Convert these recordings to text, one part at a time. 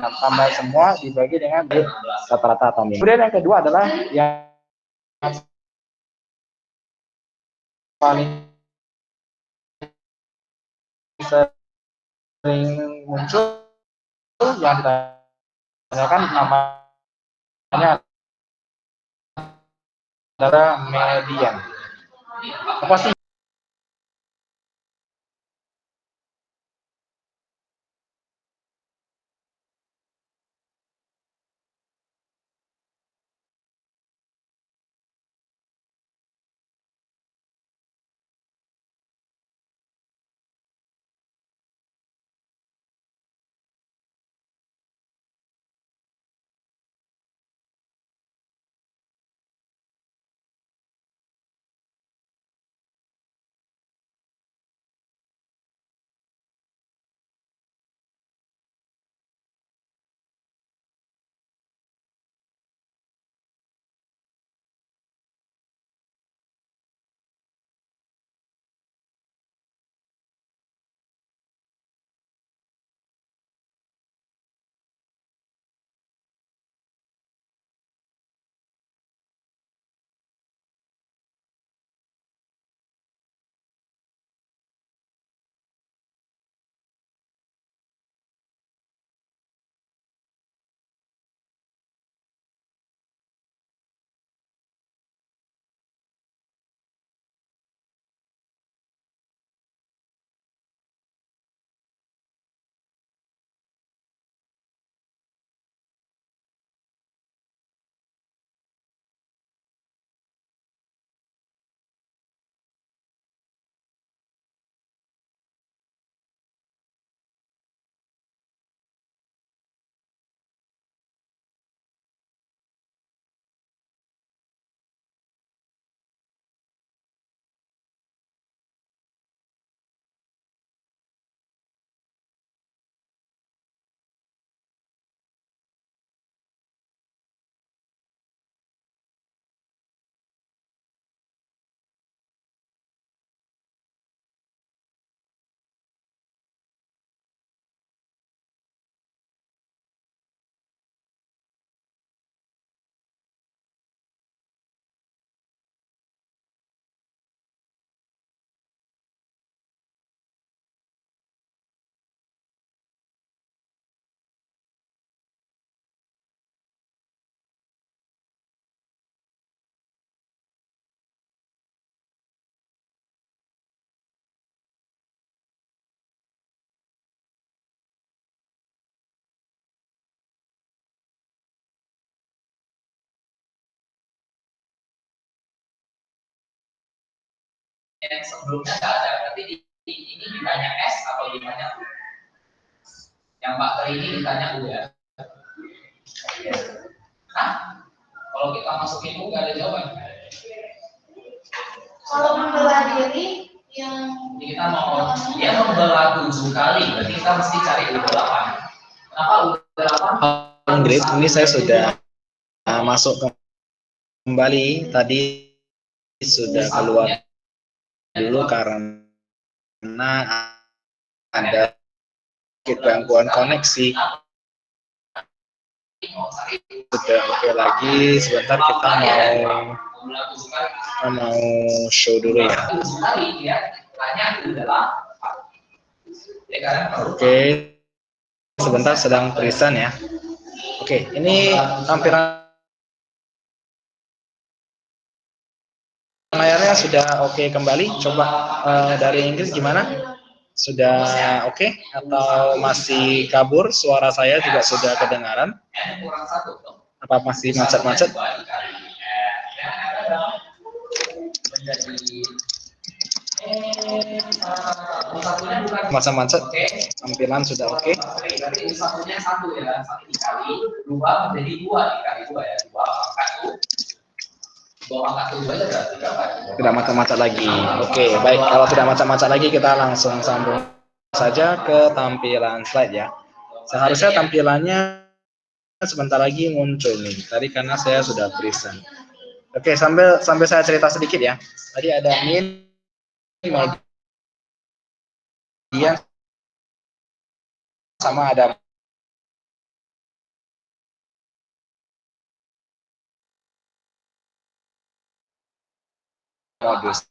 tambah semua dibagi dengan rata-rata atau min. Kemudian yang kedua adalah yang paling sering muncul yang ditanyakan namanya adalah median. Apa sih? Yang sebelumnya nggak ada, berarti ini ditanya S atau ditanya U? Yang Pak Tri ini ditanya U ya? Hah? Kalau kita masukin U nggak ada jawaban. Kalau membelah diri yang kita mau dia membelah 7 kali, berarti kita mesti cari U8. Kenapa U8? Ingrid, ini saya sudah masuk kembali, tadi sudah keluar dulu karena ada gangguan koneksi. Sudah oke lagi, sebentar kita mau show dulu ya. Oke, sebentar sedang tulisan ya. Oke, ini tampilan layarnya sudah oke kembali. Coba dari Inggris gimana? Sudah oke atau masih kabur? Suara saya juga sudah kedengaran. Apa masih macet-macet? Macet-macet. Tampilan sudah oke. Berarti satunya 1 ya, 1 dikali 2 menjadi 2 dikali 2 ya, 2 pangkat U. 2 pangkat U aja berarti berapa? Tidak macet-macet lagi. Oke, baik. Kalau tidak macet-macet lagi, kita langsung sambung saja ke tampilan slide ya. Seharusnya tampilannya sebentar lagi muncul nih. Tadi karena saya sudah present. Oke, sambil saya cerita sedikit ya. Tadi ada min, median, sama ada modus.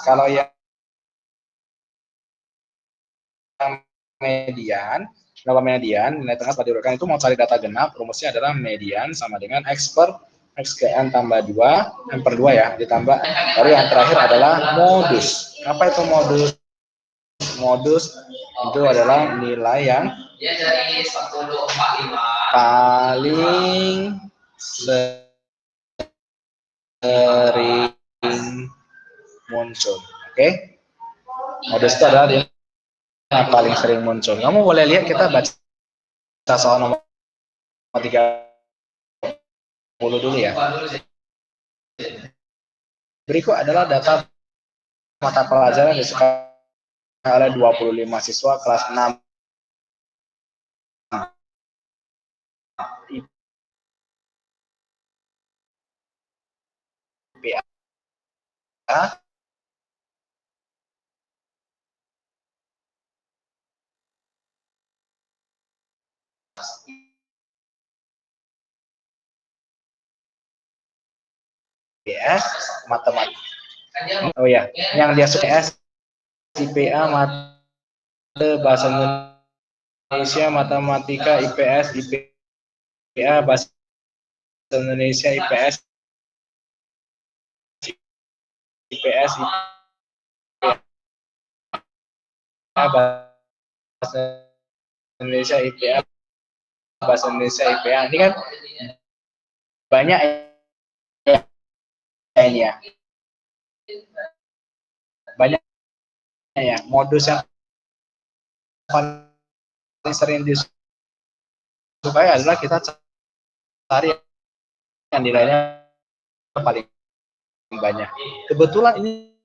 Kalau yang median, kalau median nilai tengah pada diurutkan itu mau cari data genap, rumusnya adalah median sama dengan X per X ke N tambah 2, N per 2 ya, ditambah, lalu yang terakhir adalah modus. Apa itu modus? Modus itu adalah nilai yang Dia dari 1045 paling sering muncul. Oke? Modus itu adalah nilai yang paling sering muncul. Kamu boleh lihat kita baca soal nomor 30 dulu ya. Berikut adalah data mata pelajaran yang disukai oleh 25 siswa kelas 6 IPA IPS matematika. Oh ya, yang dia suka IPS, IPA, mata bahasa Indonesia, matematika, IPS, IPA, bahasa Indonesia, IPS, IPS, IPA, bahasa Indonesia, IPA, bahasa Indonesia, IPA. Ini kan banyak ya. Banyak ya modus yang paling sering disukai adalah kita cari yang nilainya paling banyak. Kebetulan ini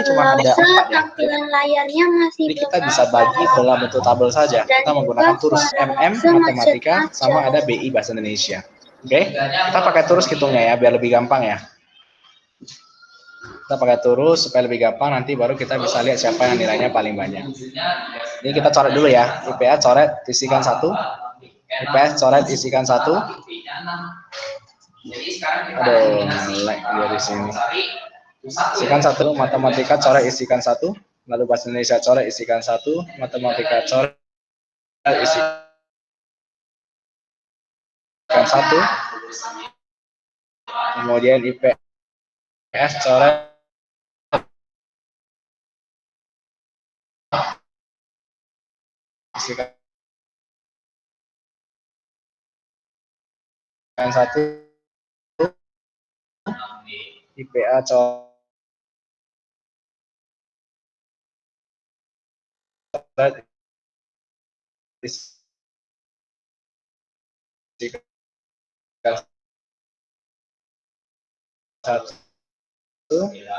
cuma ada 4 ya. Tampilan layarnya masih Jadi kita bisa bagi dalam bentuk tabel saja. Kita menggunakan turus MM matematika sama ada BI bahasa Indonesia. Oke, kita pakai turus hitungnya ya biar lebih gampang ya. Kita pakai turus supaya lebih gampang, nanti baru kita bisa lihat siapa yang nilainya paling banyak. Ini kita coret dulu ya. IPA coret isikan 1, IPS coret isikan 1. Aduh, melek dari sini. Isikan 1, matematika coret isikan 1, lalu bahasa Indonesia coret isikan 1, matematika coret isikan 1, kemudian IPS coret isikan 1, IPA coret isikan 1,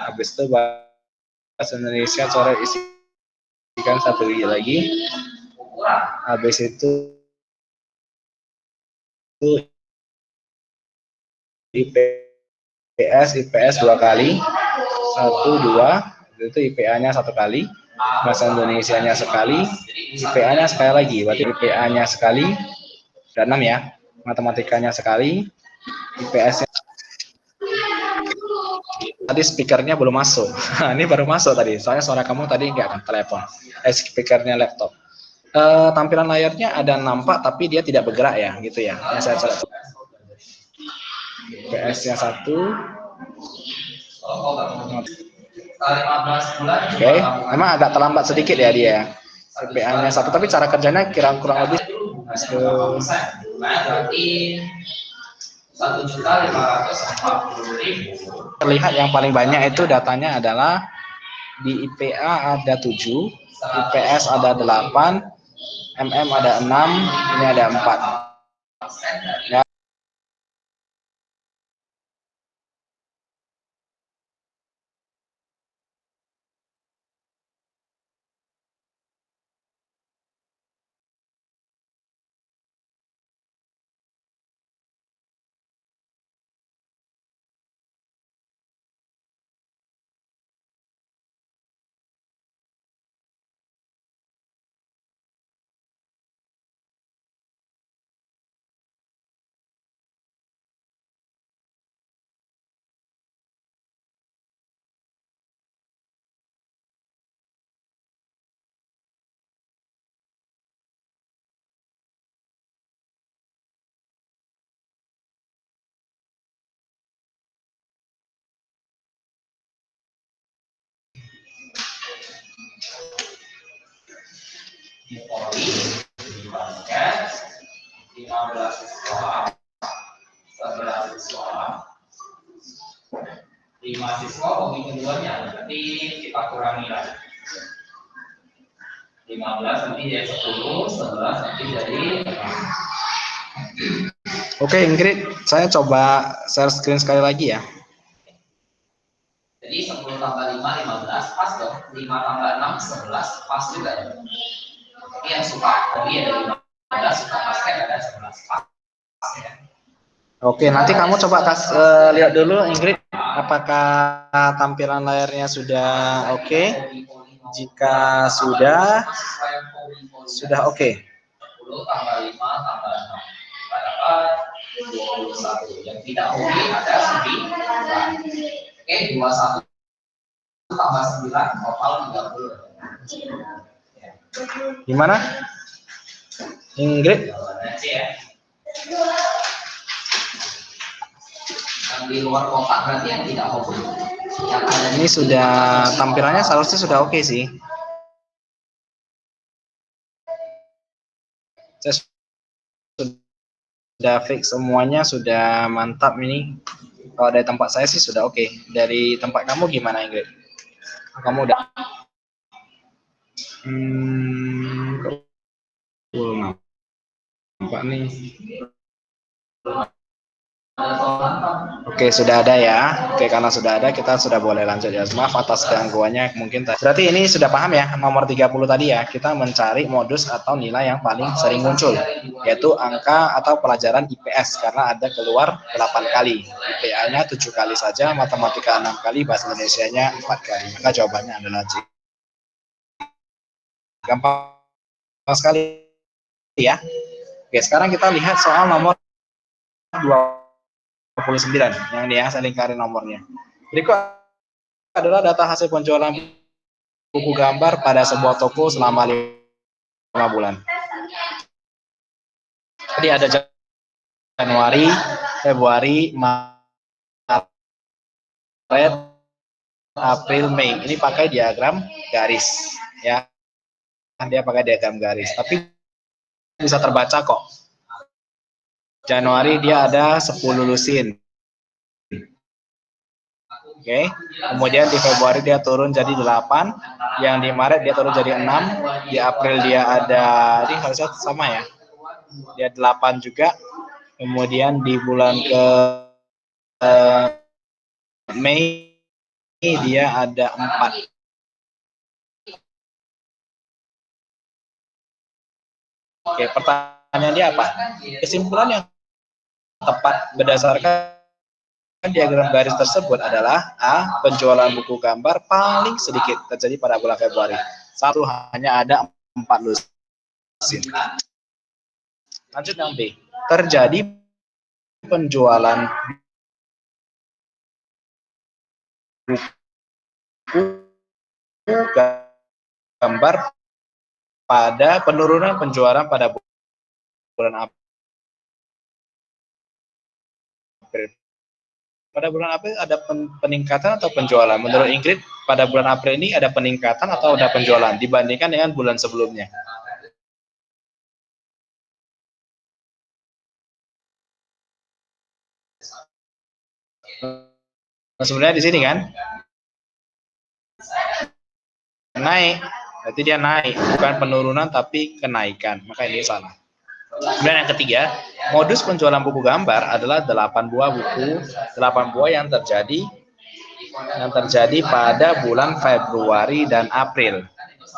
habis itu bahasa Indonesia coret isikan 1 lagi, habis itu IPS 2 kali, 1, 2, itu IPA-nya 1 kali, bahasa Indonesia-nya sekali, IPA-nya sekali lagi, berarti IPA-nya sekali, ada 6 ya, matematikanya sekali, IPS-nya tadi speakernya belum masuk. Ini baru masuk tadi, soalnya suara kamu tadi enggak kan telepon, speakernya laptop. Tampilan layarnya ada nampak tapi dia tidak bergerak ya, gitu ya. Yang saya coba. IPS-nya 1. Oke, memang agak terlambat sedikit ya dia. IPA-nya 1, tapi cara kerjanya kurang lebih terlihat yang paling banyak itu datanya adalah di IPA ada 7, IPS ada 8, MM ada 6, ini ada 4. Ya. di poli, di basket, 15 siswa, 11 siswa, 5 siswa hobi keduanya, berarti kita kurangi lagi. 15 nanti jadi 10, 11 nanti jadi 6. Oke, Ingrid, saya coba share screen sekali lagi ya. Jadi 10 tambah 5, 15, pas dong. 5 tambah 6, 11, pas juga. Tapi yang suka hobi ada 15, suka basket ada 11, pas ya. Oke, nanti kamu coba lihat dulu, Ingrid, apakah tampilan layarnya sudah oke. Jika sudah oke. 10 tambah 5 tambah 6 dapat 21. Yang tidak hobi ada 9. Oke, 21 tambah 9 total 30. Gimana, Ingrid? Jawabannya C ya. Yang di luar kotak berarti yang tidak hobi. Yang ada Ini sudah tampilannya seharusnya sudah oke sih. Saya sudah fix semuanya, sudah mantap ini. Kalau dari tempat saya sih sudah oke. Dari tempat kamu gimana, Ingrid? Kamu udah nampak nih. Oke, sudah ada ya. Oke, karena sudah ada, kita sudah boleh lanjut ya. Maaf atas gangguannya mungkin. Berarti ini sudah paham ya, nomor 30 tadi ya. Kita mencari modus atau nilai yang paling sering muncul, yaitu angka atau pelajaran IPS, karena ada keluar 8 kali. IPA-nya 7 kali saja, matematika 6 kali, bahasa Indonesianya 4 kali. Maka jawabannya adalah C. Gampang sekali ya. Oke, sekarang kita lihat soal nomor 29 yang dia saya lingkarin nomornya. Berikut adalah data hasil penjualan buku gambar pada sebuah toko selama 5 bulan. Jadi ada Januari, Februari, Maret, April, Mei. Ini pakai diagram garis ya. Dia pakai diagram garis, tapi bisa terbaca kok. Januari dia ada 10 lusin. Oke, kemudian di Februari dia turun jadi 8, yang di Maret dia turun jadi 6, di April dia ada, ini harusnya sama ya, dia 8 juga, kemudian di bulan ke Mei dia ada 4. Oke, pertanyaan dia apa? Kesimpulan yang tepat berdasarkan diagram garis tersebut adalah A. Penjualan buku gambar paling sedikit terjadi pada bulan Februari. Satu, hanya ada 4 lusin. Lanjut yang B. Terjadi penjualan buku gambar pada penurunan penjualan pada bulan April. Pada bulan April ada peningkatan atau penjualan? Menurut Ingrid, pada bulan April ini ada peningkatan atau ada penjualan dibandingkan dengan bulan sebelumnya? Nah, sebenarnya di sini kan naik, berarti dia naik, bukan penurunan tapi kenaikan, maka ini salah. Kemudian yang ketiga, modus penjualan buku gambar adalah 8 buah buku, 8 buah yang terjadi pada bulan Februari dan April.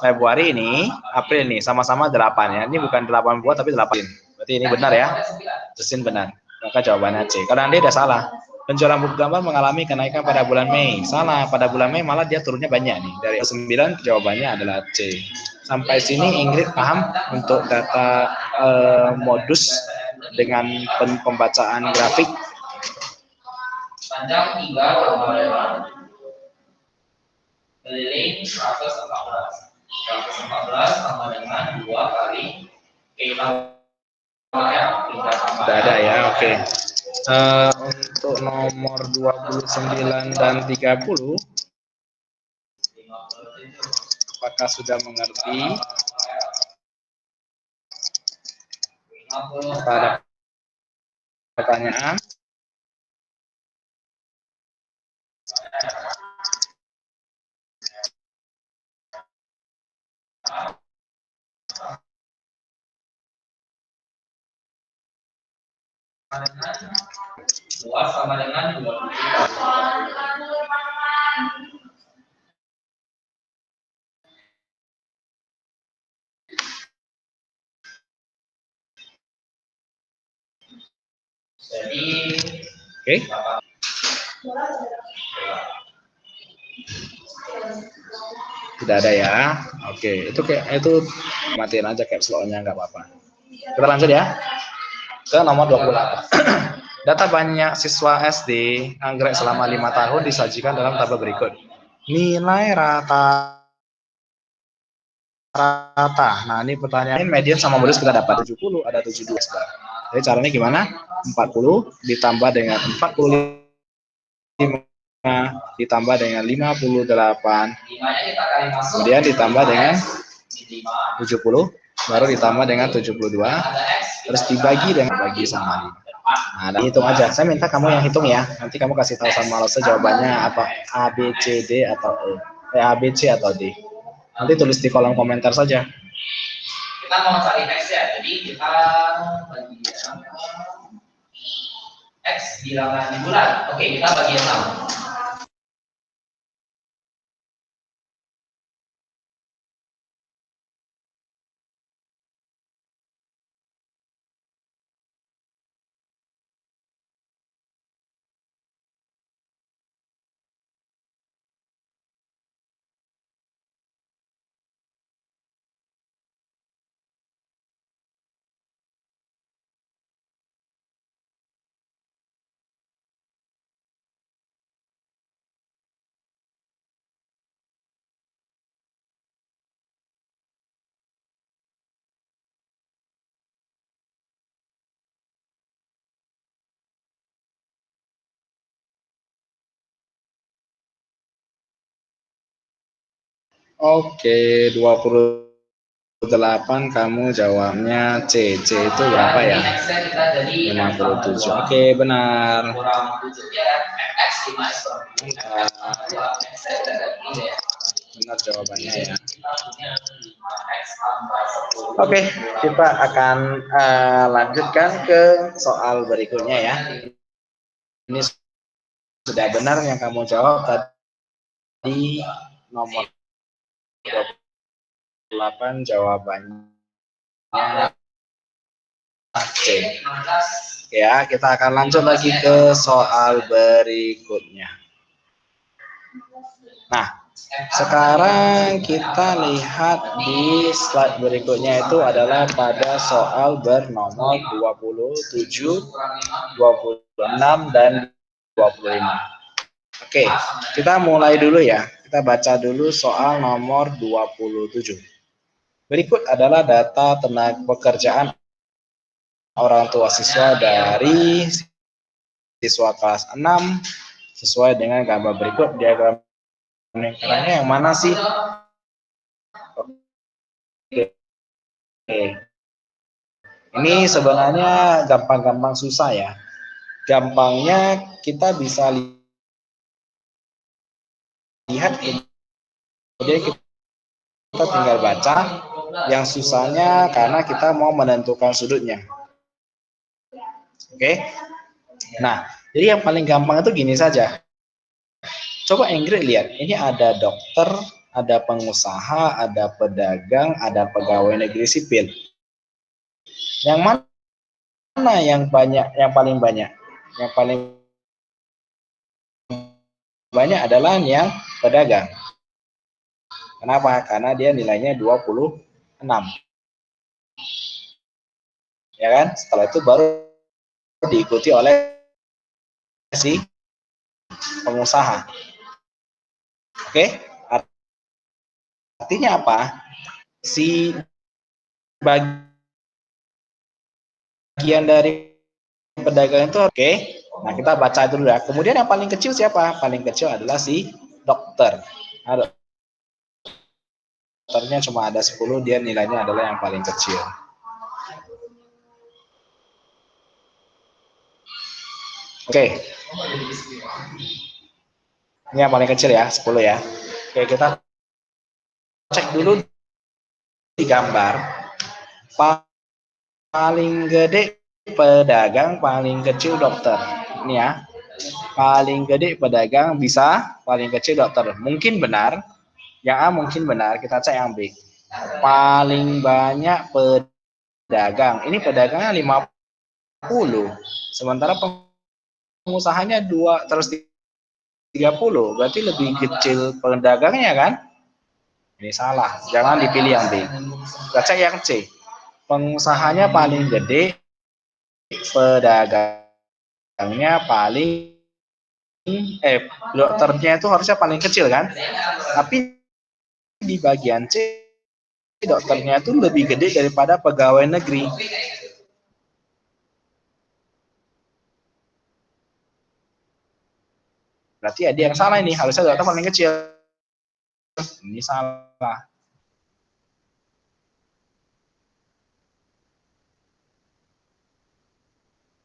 Februari ini, April nih, sama-sama 8 ya. Ini bukan 8 buah tapi 8. Berarti ini benar ya. Tesin benar. Maka jawabannya C. Kalau Anda tidak salah. Penjualan buku gambar mengalami kenaikan pada bulan Mei. Salah, pada bulan Mei malah dia turunnya banyak nih. Dari 9 jawabannya adalah C. Sampai sini Ingrid paham untuk data modus dengan pembacaan grafik. Panjang 3 tambah 5. Keliling 114. 114 sama dengan 2 kali kita ya, 3 tambah. Sudah ada ya, oke. Untuk nomor 29 dan 30, apakah sudah mengerti? Apa ada pertanyaan? Luas sama dengan 20. Jadi, Oke. Tidak ada ya. Oke, itu matiin aja caps lock-nya, nggak apa-apa. Kita lanjut ya ke nomor 28. Data banyak siswa SD Anggrek selama 5 tahun disajikan dalam tabel berikut. Nilai rata. Nah, ini pertanyaan median sama modus kita dapat 70, ada 72. Jadi caranya gimana? 40 ditambah dengan 45 ditambah dengan 58, kemudian ditambah dengan 70, baru ditambah dengan 72, terus dibagi dengan bagi sama 5. Nah, dan hitung aja. Saya minta kamu yang hitung ya. Nanti kamu kasih tahu sama Lose jawabannya apa, A, B, C, D atau E. A, B, C atau D. Nanti tulis di kolom komentar saja. Kita mau cari X ya, jadi kita bagi X bilangan bulan. Oke, kita bagi 6. Oke, 28 kamu jawabnya C. C itu berapa ya? 57. Oke, benar. Benar jawabannya ya. Oke, kita akan lanjutkan ke soal berikutnya ya. Ini sudah benar yang kamu jawab tadi, nomor 28 jawabannya C. Ya, kita akan lanjut lagi ke soal berikutnya. Nah, sekarang kita lihat di slide berikutnya itu adalah pada soal bernomor 27, 26, dan 25. Oke, kita mulai dulu ya. Kita baca dulu soal nomor 27. Berikut adalah data tenaga pekerjaan orang tua siswa dari siswa kelas 6 sesuai dengan gambar berikut. Diagram lingkarannya yang mana sih? Oke. Ini sebenarnya gampang-gampang susah ya. Gampangnya kita bisa lihat, kemudian kita tinggal baca. Yang susahnya karena kita mau menentukan sudutnya. Oke. Nah, jadi yang paling gampang itu gini saja. Coba Ingrid lihat, ini ada dokter, ada pengusaha, ada pedagang, ada pegawai negeri sipil. Yang mana yang banyak, yang paling banyak? Yang paling banyak adalah yang pedagang. Kenapa? Karena dia nilainya 26. Ya kan? Setelah itu baru diikuti oleh si pengusaha. Oke? Artinya apa? Si bagian dari pedagang itu oke. Nah, kita baca dulu ya. Kemudian yang paling kecil siapa? Paling kecil adalah si dokter. Nah, dokternya cuma ada 10, dia nilainya adalah yang paling kecil. Oke. Ini yang paling kecil ya, 10 ya. Oke, kita cek dulu di gambar. Paling gede pedagang, paling kecil dokter. Ini ya. Paling gede pedagang bisa, paling kecil dokter. Mungkin benar. Yang A mungkin benar, kita cek yang B. Paling banyak pedagang. Ini pedagangnya 50. Sementara pengusahanya 230. Berarti lebih kecil pedagangnya kan? Ini salah. Jangan dipilih yang B. Kita cek yang C. Pengusahanya paling gede, pedagangnya paling dokternya itu harusnya paling kecil kan? Tapi di bagian C dokternya itu lebih gede daripada pegawai negeri. Berarti ada yang salah ini, harusnya dokter paling kecil. Ini salah.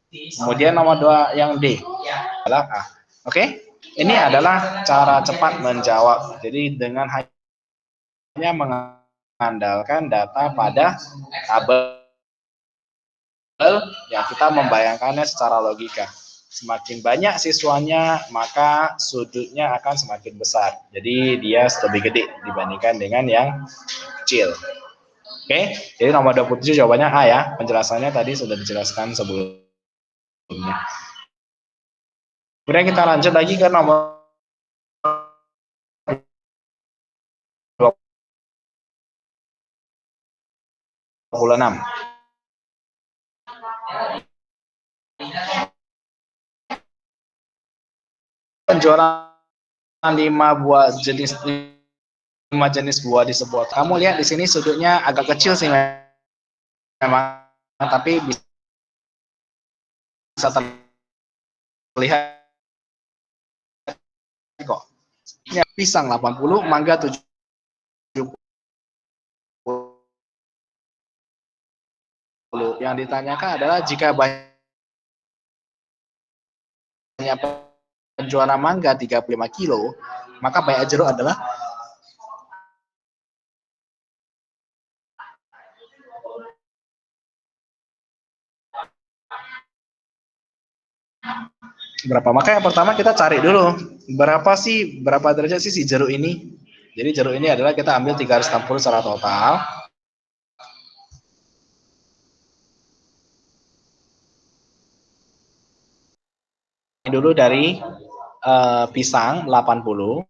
Kemudian nomor 2 yang D adalah A. Oke? Ini adalah cara cepat menjawab. Jadi dengan hanya mengandalkan data pada tabel yang kita membayangkannya secara logika. Semakin banyak siswanya, maka sudutnya akan semakin besar. Jadi dia lebih gede dibandingkan dengan yang kecil. Oke, jadi nomor 27 jawabannya A ya. Penjelasannya tadi sudah dijelaskan sebelumnya. Kemudian kita lanjut lagi ke nomor 26. Penjualan 5 jenis buah di sebuah. Kamu lihat di sini sudutnya agak kecil sih memang, tapi bisa terlihat kok. Ini pisang 80, mangga 70. Yang ditanyakan adalah jika banyak penjualan mangga 35 kilo, maka banyak jeruk adalah berapa? Maka yang pertama kita cari dulu berapa derajat sih si jeruk ini. Jadi jeruk ini adalah kita ambil 360 secara total. Ini dulu dari pisang 80.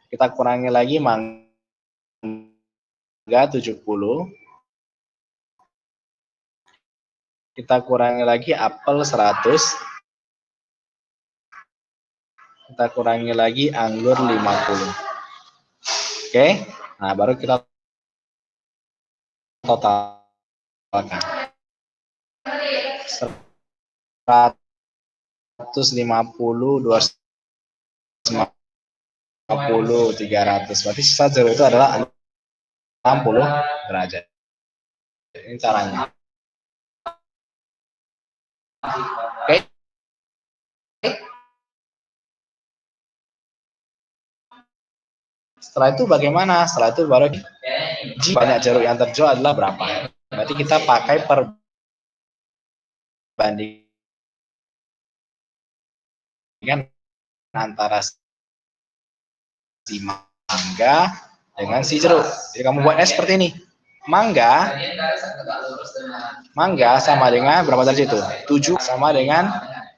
Kita kurangi lagi mangga 70. Kita kurangi lagi apel 100. Kita kurangi lagi anggur 50. Oke. Nah, baru kita totalkan. 150, 250, 300. Berarti sisa jeruk itu adalah 60 derajat. Ini caranya. Oke. Setelah itu bagaimana? Setelah itu baru banyak jeruk yang terjual adalah berapa. Berarti kita pakai perbandingan antara si mangga dengan si jeruk. Jadi kamu buatnya seperti ini. Mangga sama dengan berapa derajat itu? 7 sama dengan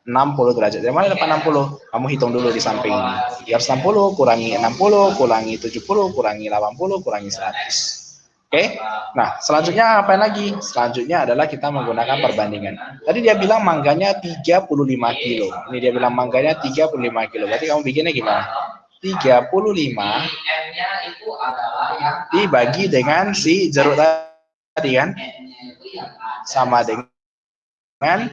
60 derajat. Dari mana dapat 60? Kamu hitung dulu di samping ini. 360 kurangi 60 kurangi 70 kurangi 80 kurangi 100. Oke. Nah, selanjutnya apa lagi? Selanjutnya adalah kita menggunakan perbandingan. Tadi dia bilang mangganya 35 kilo. Ini dia bilang mangganya 35 kilo. Berarti kamu bikinnya gimana? 35 dibagi dengan si jeruk tadi kan? Sama dengan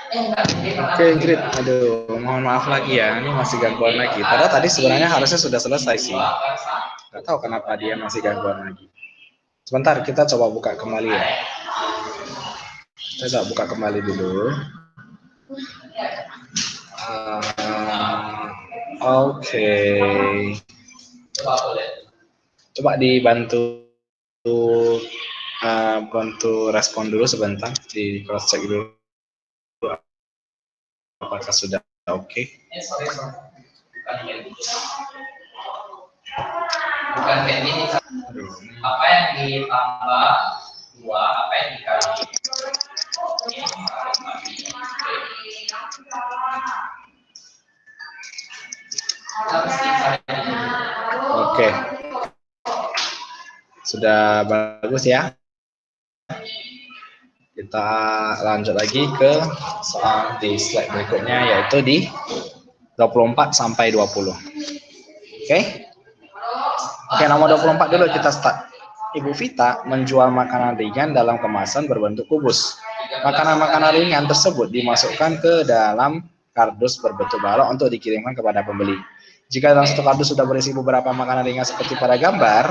Oke, Ingrid. Aduh, mohon maaf lagi ya. Ini masih gangguan lagi. Padahal tadi sebenarnya harusnya sudah selesai sih. Gak tahu kenapa dia masih gangguan lagi. Sebentar, kita coba buka kembali ya. Saya coba buka kembali dulu. Oke. Coba dibantu bantu respon dulu sebentar, di cross check dulu apakah sudah oke. Bukan kayak gini. Apa yang ditambah dua, apa yang dikali? Oke. Sudah bagus ya. Kita lanjut lagi ke soal di slide berikutnya, yaitu di 24 sampai 20. Oke. Oke, nomor 24 dulu kita start. Ibu Vita menjual makanan ringan dalam kemasan berbentuk kubus. Makanan-makanan ringan tersebut dimasukkan ke dalam kardus berbentuk balok untuk dikirimkan kepada pembeli. Jika dalam satu kardus sudah berisi beberapa makanan ringan seperti pada gambar,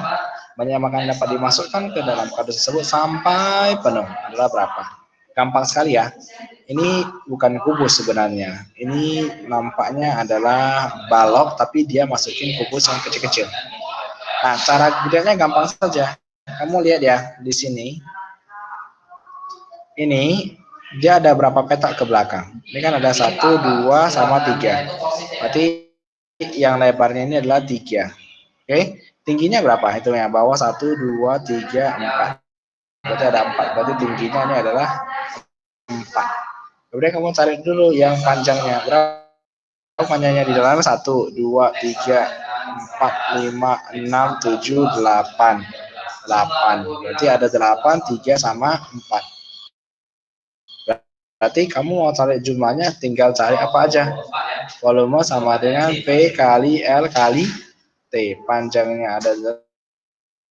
banyak makanan dapat dimasukkan ke dalam kardus tersebut sampai penuh. Adalah berapa? Gampang sekali ya. Ini bukan kubus sebenarnya. Ini nampaknya adalah balok, tapi dia masukin kubus yang kecil-kecil. Nah, cara kerjanya gampang saja. Kamu lihat ya di sini. Ini dia ada berapa petak ke belakang? Ini kan ada 1, 2, sama 3. Berarti yang lebarnya ini adalah 3. Oke, tingginya berapa? Hitungnya bawah 1, 2, 3, 4. Berarti ada 4. Berarti tingginya ini adalah 4. Kemudian kamu cari dulu yang panjangnya. Berapa panjangnya di dalamnya? 1, 2, 3, 4, 5, 6, 7, 8. 8. Berarti ada 8, 3, sama 4. Berarti kamu mau cari jumlahnya, tinggal cari apa aja. Volume sama dengan P kali L kali T. Panjangnya ada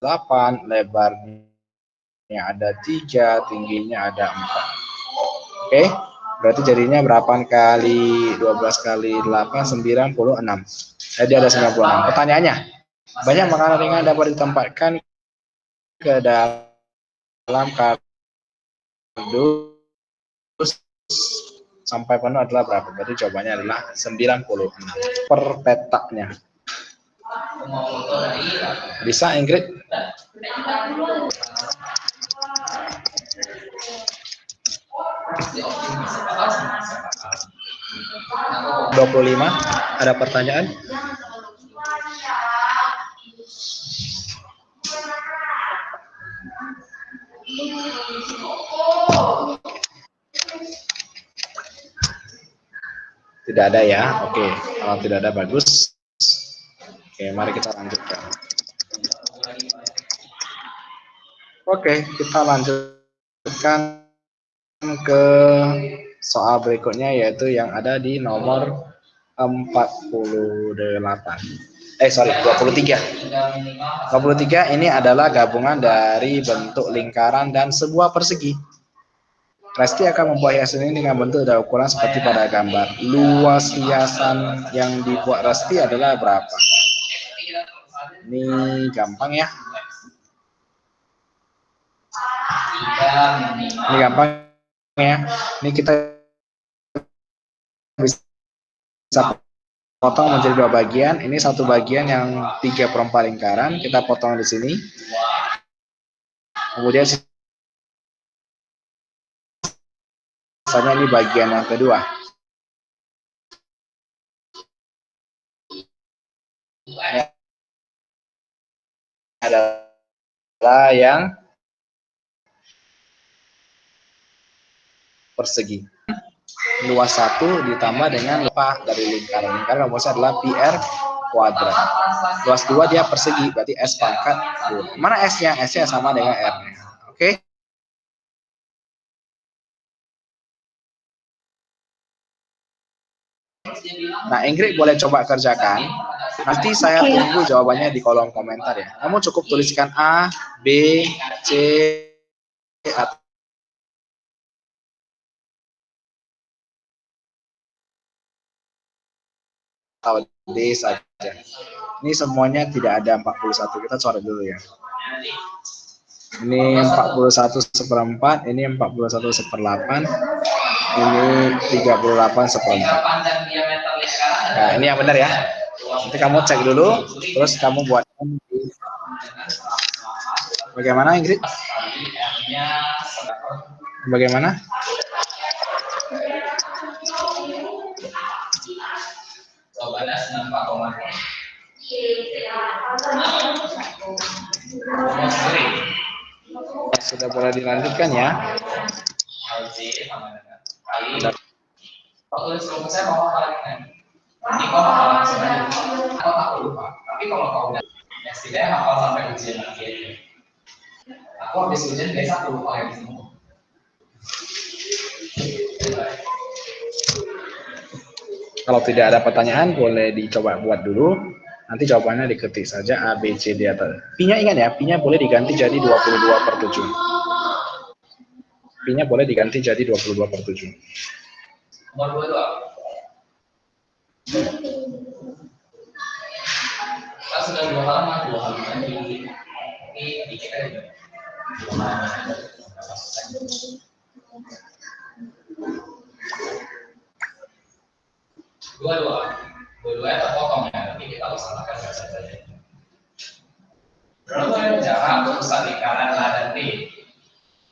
8, lebarnya ada 3, tingginya ada 4. Oke, berarti jadinya berapa kali 12 kali 8, 96. Jadi ada 96. Pertanyaannya, banyak makanan ringan dapat ditempatkan ke dalam kardus sampai penuh adalah berapa? Berarti jawabannya adalah 96 per petaknya. Bisa, Ingrid? ...25, ada pertanyaan? Tidak ada ya? Oke, kalau tidak ada bagus. Oke, mari kita lanjutkan. Oke, kita lanjutkan ke soal berikutnya, yaitu yang ada di nomor 48. 23. 23 ini adalah gabungan dari bentuk lingkaran dan sebuah persegi. Resti akan membuat hiasan ini dengan bentuk dan ukuran seperti pada gambar. Luas hiasan yang dibuat Resti adalah berapa? Ini gampang ya. Ini gampang ya. Ini kita bisa potong menjadi 2 bagian. Ini satu bagian yang 3/4 lingkaran. Kita potong di sini. Kemudian sisanya ini bagian yang kedua. Ini adalah yang persegi. Luas 1 ditambah dengan lupa dari lingkaran. Lingkaran rumusnya adalah PR kuadrat. Luas 2 dia persegi, berarti S pangkat 2. Mana S-nya? S-nya sama dengan R-nya. Oke. Nah, Ingrid boleh coba kerjakan. Nanti saya tunggu jawabannya di kolom komentar ya. Kamu cukup tuliskan A, B, C, atau atau D saja. Ini semuanya tidak ada 41. Kita coret dulu ya. Ini 41/4, ini 41/8, ini 38/4. Nah, ini yang benar ya. Nanti kamu cek dulu, terus kamu buatkan. Bagaimana Ingrid? Bagaimana? Jawabannya 94,0. Sudah boleh dilanjutkan ya. Kalau tulis rumus saya mau hafalin. Ini kok hafal langsung aja. Aku lupa. Tapi kalau kau udah, ya setidaknya hafal sampai ujian lagi aja. Aku habis ujian biasa aku lupa yang semua. Kalau tidak ada pertanyaan, boleh dicoba buat dulu. Nanti jawabannya diketik saja A, B, C, D atau Pi-nya ingat ya, Pi-nya boleh diganti jadi 22/7. Pi-nya boleh diganti jadi 22/7. Nomor 22. Kita sudah 2 halaman ini dikit aja. 2 halaman. Dua-dua terpotong ya, tapi kita usahakan saja. Berapa jarak pusat lingkaran A dan B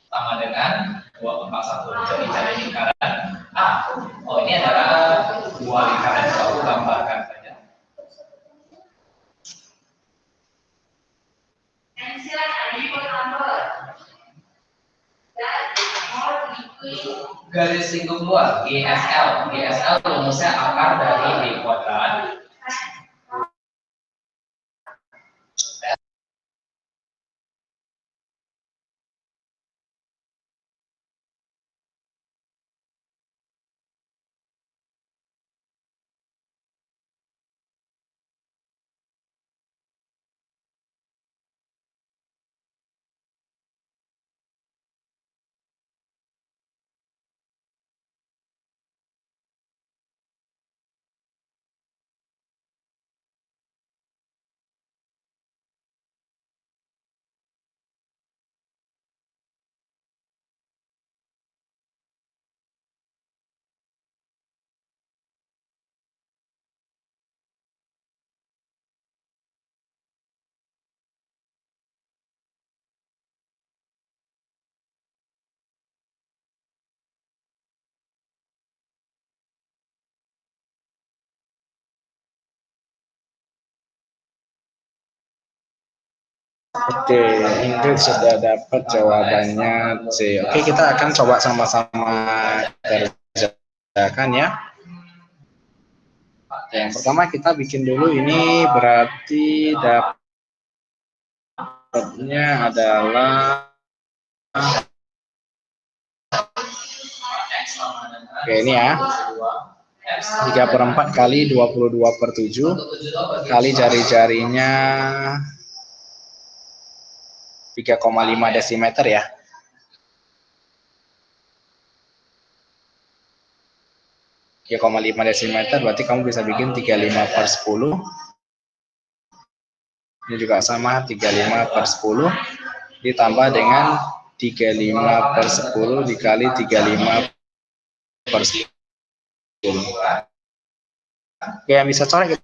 sama dengan 241. Jadi cari lingkaran A. Oh, ini adalah 2 lingkaran yang aku gambarkan saja. Garis lingkup luar GSL. GSL rumusnya akar dari B kuadrat. Oke, Ingrid sudah dapat jawabannya C. Oke, kita akan coba sama-sama kerjakan ya. Yang pertama kita bikin dulu ini berarti dapatnya adalah oke ini ya 3/4 kali 22/7 kali jari-jarinya 3,5 desimeter ya. Ya, 0,5 desimeter berarti kamu bisa bikin 35/10. Ini juga sama 35/10 ditambah dengan 35/10 dikali 35/10. Oke, yang bisa coret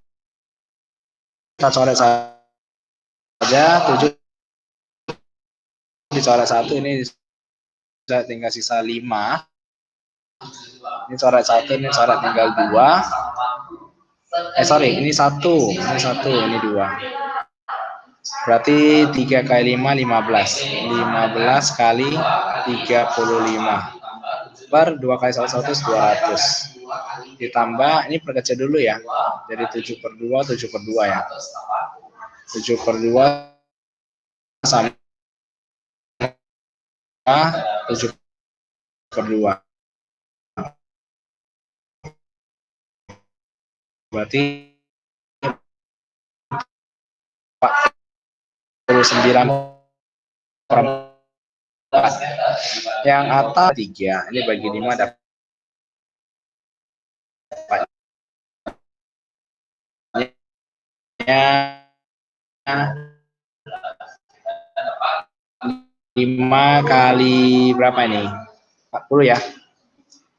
kita coret saja 7 dicoret 1 ini tinggal sisa 5. Ini coret 1, ini coret tinggal 2. Sorry, ini 1, ini 2. Berarti 3 kali 5, 15. 15 kali 35. Per 2 kali 1, 200. Ditambah, ini perkecil dulu ya. Jadi 7/2, 7/2 ya. 7/2 sama 7/2. Berarti 49/4. Yang atas 3. Ini bagi 5 dapat 5 kali berapa ini? 40 ya.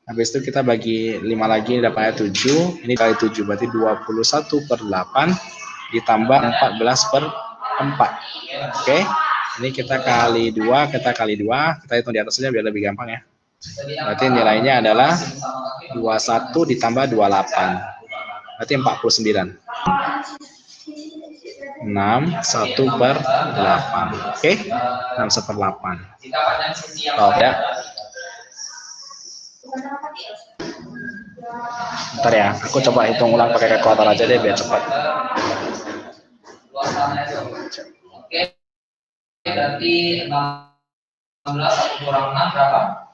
Habis itu kita bagi 5 lagi dapatnya 7. Ini kali 7 berarti 21/8 ditambah 14/4. Oke. Ini kita kali 2, kita hitung di atas saja biar lebih gampang ya. Berarti nilainya adalah 21 ditambah 28. Berarti 49. 6 1/8. Oke. 6 1/8. Tahu ya? Bentar ya, aku coba hitung ulang pakai kalkulator aja deh biar cepat. Oke, berarti 16 1 kurang 6 berapa?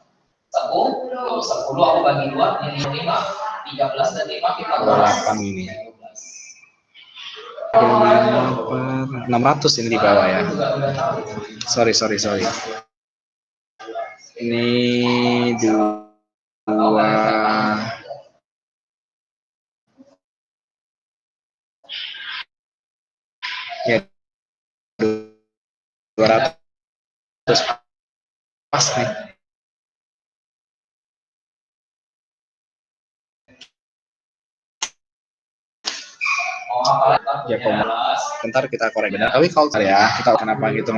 10. 10 aku bagi 2 jadi 5. 13 dan 5 kita 28 ini. 600 ini di bawah ya. Sorry. Ini 2 ya 200 pas nih. Ya, bentar kita korek benar. Tapi kalau ya kita kenapa gitu?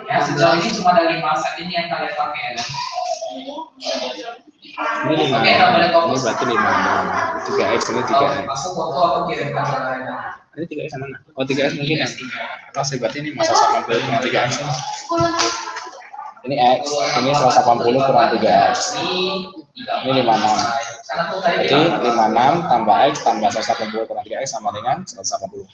Ya, sejauh ini cuma dari masak ini yang kalian pakai ya. Ini 5. Ini berarti 5. 3x ini 3x. Aku foto aku kirimkan ke kalian. Ini 3x mana? Oh 3x mungkin ya. Masih berarti ini masa 80 kurang 3x. Ini x, ini 180 kurang 3x. Ini 56. Jadi 56 tambah x tambah 180 kurang 3x sama dengan 180.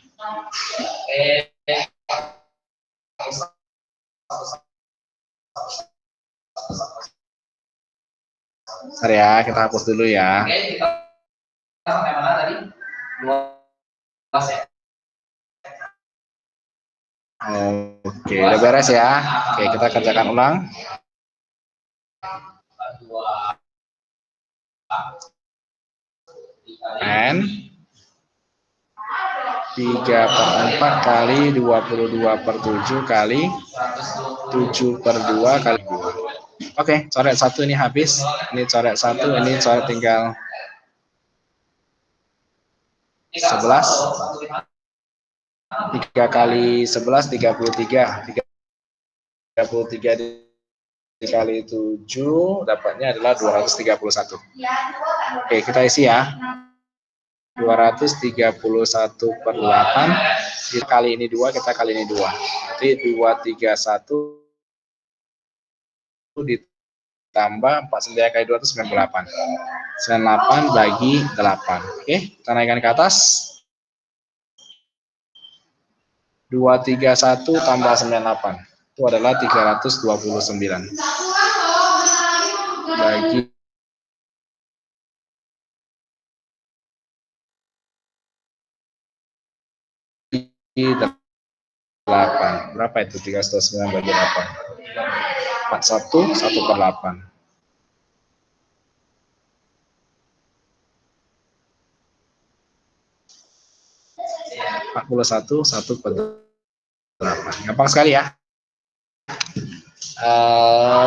Bentar ya, kita hapus dulu ya. Oke, kita sampai mana tadi? 12 ya. Oke, udah beres ya. Oke, kita kerjakan ulang. 3/4 kali 22/7 kali 7/2 kali 2. Oke, coret 1 ini habis. Ini coret 1, ini coret tinggal 11. 3 kali 11 33. 33 dikali 7 dapatnya adalah 231. Oke, kita isi ya. 231/8 kita kali ini 2, kita kali ini 2. Jadi 231 ditambah 49 kali 2 itu 98. 98 bagi 8. Oke, kita naikkan ke atas. 231 tambah 98 itu adalah 329 bagi 8. Berapa itu 329 bagi 8? 41 1/8. 41 1/8. Gampang sekali ya.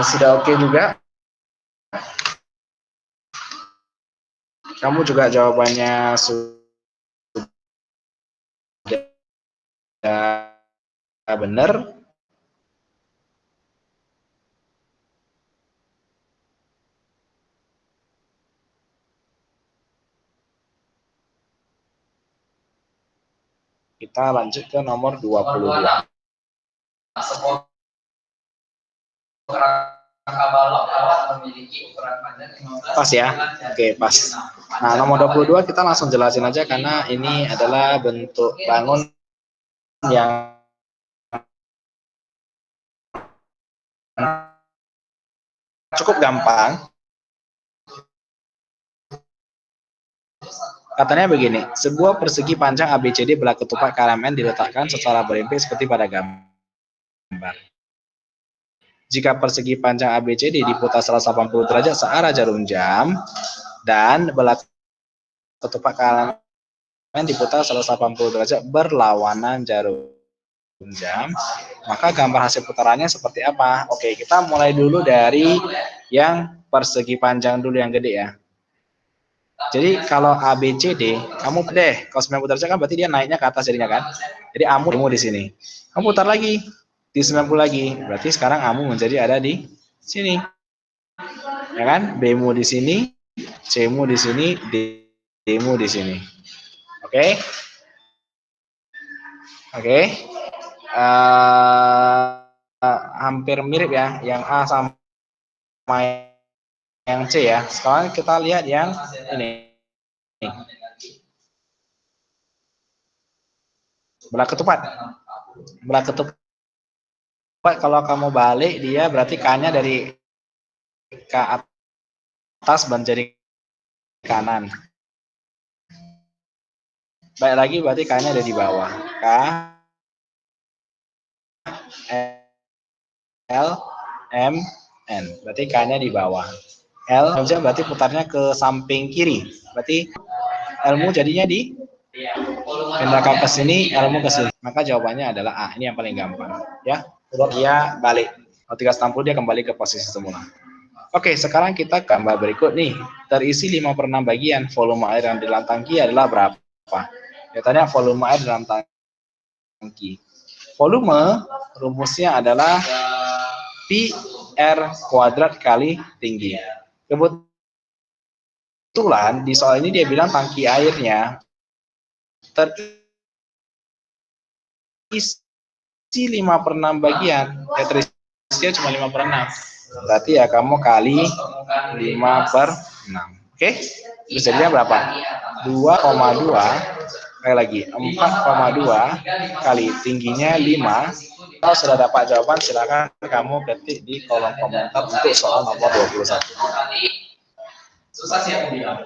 Sudah oke juga. Kamu juga jawabannya sudah benar. Kita lanjut ke nomor 22. Pas ya? Oke, pas. Nah, nomor 22 kita langsung jelasin aja karena ini adalah bentuk bangun yang cukup gampang. Katanya begini, sebuah persegi panjang ABCD belah ketupat KLMN diletakkan secara berimpit seperti pada gambar. Jika persegi panjang ABCD diputar 180 derajat searah jarum jam dan belah ketupat KLMN diputar 180 derajat berlawanan jarum jam, maka gambar hasil putarannya seperti apa? Oke, kita mulai dulu dari yang persegi panjang dulu yang gede ya. Jadi kalau A, B, C, D, kamu deh, kalau 90 derajat kan berarti dia naiknya ke atas jadinya kan. Jadi Amu di sini. Kamu putar lagi di 90 lagi. Berarti sekarang Amu menjadi ada di sini. Ya kan? B-mu di sini, C-mu di sini, D-mu di sini. Oke? Oke. Hampir mirip ya, yang A sama yang C ya. Sekarang kita lihat yang ini. Belah ketupat. Belah ketupat kalau kamu balik dia berarti K-nya dari ke atas menjadi kanan. Baik lagi berarti K-nya ada di bawah. K, L, M, N. Berarti K-nya di bawah. L berarti putarnya ke samping kiri. Berarti L-mu jadinya di pindahkan ke sini, L-mu ke sini. Maka jawabannya adalah A. Ini yang paling gampang. Ya, kalau dia balik. Kalau 360 dia kembali ke posisi semula. Oke, sekarang kita gambar berikut nih. Terisi 5/6 bagian. Volume air yang di dalam tangki adalah berapa? Ya, tanya volume air dalam tangki. Volume rumusnya adalah pi R kuadrat kali tinggi. Kebetulan di soal ini dia bilang tangki airnya terisi 5/6 bagian. Ya terisinya cuma 5/6. Berarti ya kamu kali 5/6. Oke? Terus jadinya berapa? 2,2 kali lagi 4,2 kali tingginya 5. Kalau sudah dapat jawaban silakan kamu ketik di kolom komentar untuk soal nomor 21. Susah sih aku bilang.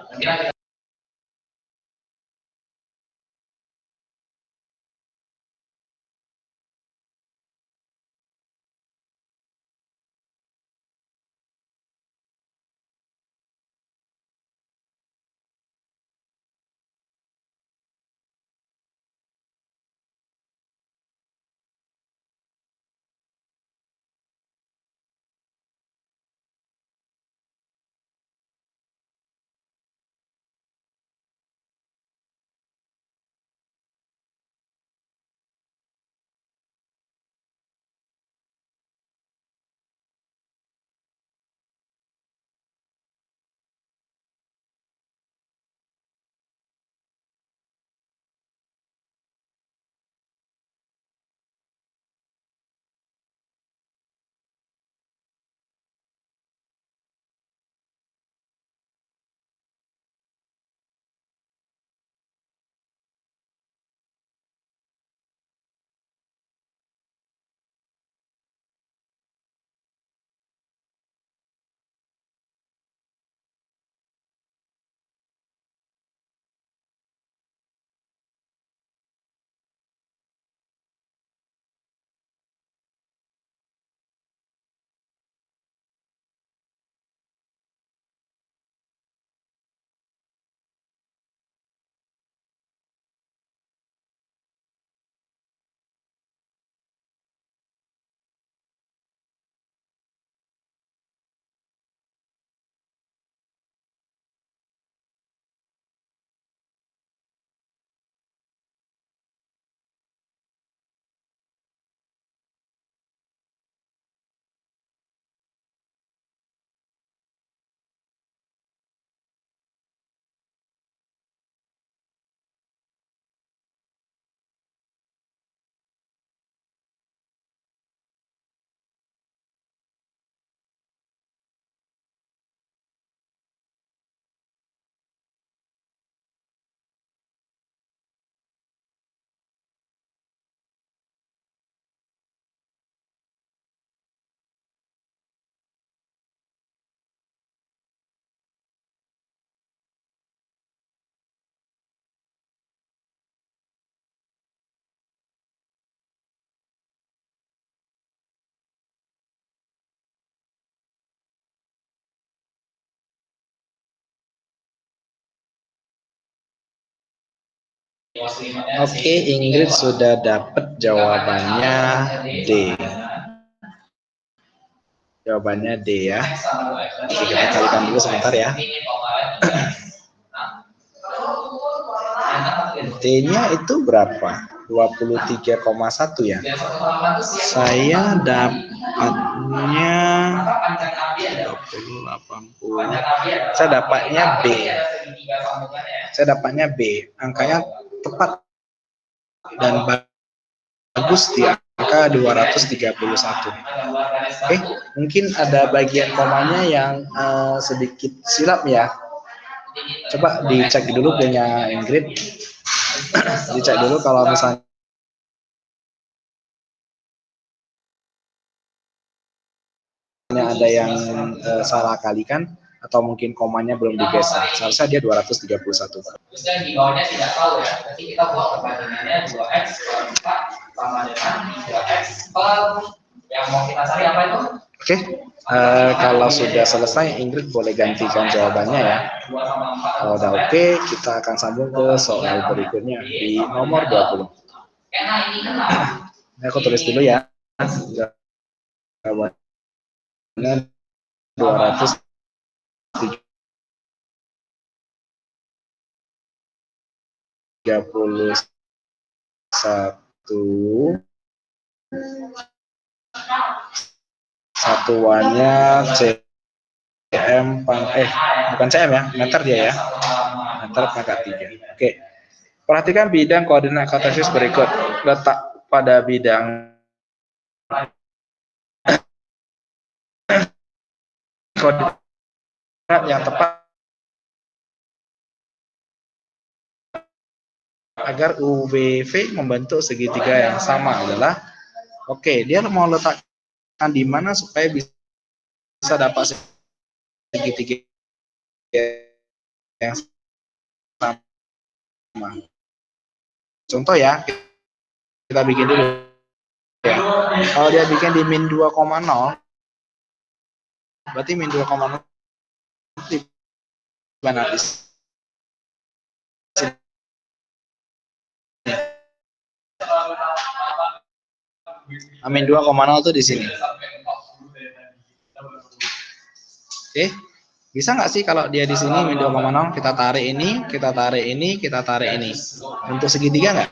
Oke, Ingrid sudah dapat jawabannya D. Jawabannya D ya. Oke, kita kalikan dulu sebentar ya. D-nya itu berapa? 23,1 ya. Saya dapatnya 20, 80. Saya dapatnya B. Saya dapatnya B. Angkanya tepat dan bagus di angka 231. Oke, mungkin ada bagian komanya yang sedikit silap ya. Coba dicek dulu punya Ingrid. Dicek dulu kalau misalnya ada yang salah kalikan atau mungkin komanya belum digeser. Seharusnya dia 231. Terus yang di bawahnya tidak tahu ya. Berarti kita buat perbandingannya 2x per 4 sama dengan 3x per yang mau kita cari apa itu? Oke, kalau sudah selesai Ingrid boleh gantikan jawabannya ya. Kalau udah oke, kita akan sambung ke soal berikutnya di nomor 20. Karena ini kenapa? Ini aku tulis dulu ya. Jawabannya 231. Satuannya cm bukan cm ya, meter dia ya. Meter pangkat 3. Oke. Perhatikan bidang koordinat kartesis berikut. Letak pada bidang koordinat yang tepat agar UVV membentuk segitiga yang sama adalah dia mau letakkan di mana supaya bisa dapat segitiga yang sama. Contoh ya, kita bikin dulu ya. Kalau dia bikin di min 2,0, berarti min 2,0 di mana? Min 2,0 itu di sini. Oke. Bisa nggak sih kalau dia di sini min 2,0, kita tarik ini, kita tarik ini, kita tarik ini. Untuk segitiga nggak?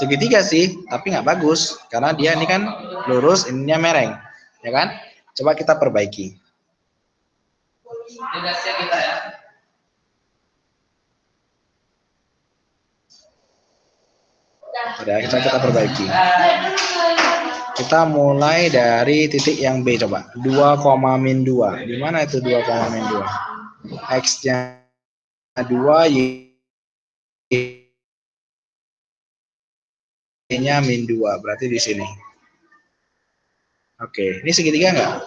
Segitiga sih, tapi nggak bagus karena dia ini kan lurus, ininya mereng, ya kan? Coba kita perbaiki. Udah, kita perbaiki. Kita mulai dari titik yang B coba. 2,-2. Di mana itu 2,-2? X-nya 2, Y-nya min 2. Berarti di sini. Oke, ini segitiga nggak?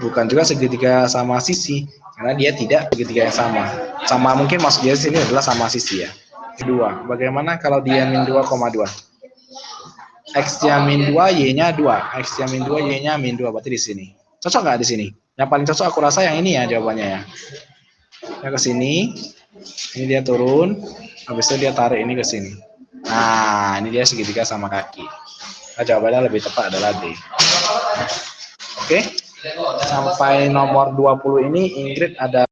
Bukan juga segitiga sama sisi. Karena dia tidak segitiga yang sama. Sama mungkin maksud dia sini adalah sama sisi ya. 2. Bagaimana kalau dia min 2,2? X-nya min 2, Y-nya 2. X-nya min 2, Y-nya min 2. Berarti di sini. Cocok nggak di sini? Yang paling cocok aku rasa yang ini ya jawabannya ya. Ya ke sini. Ini dia turun. Habis itu dia tarik ini ke sini. Nah, ini dia segitiga sama kaki. Nah, jawabannya lebih tepat adalah D. Oke. Sampai nomor 20 ini Ingrid ada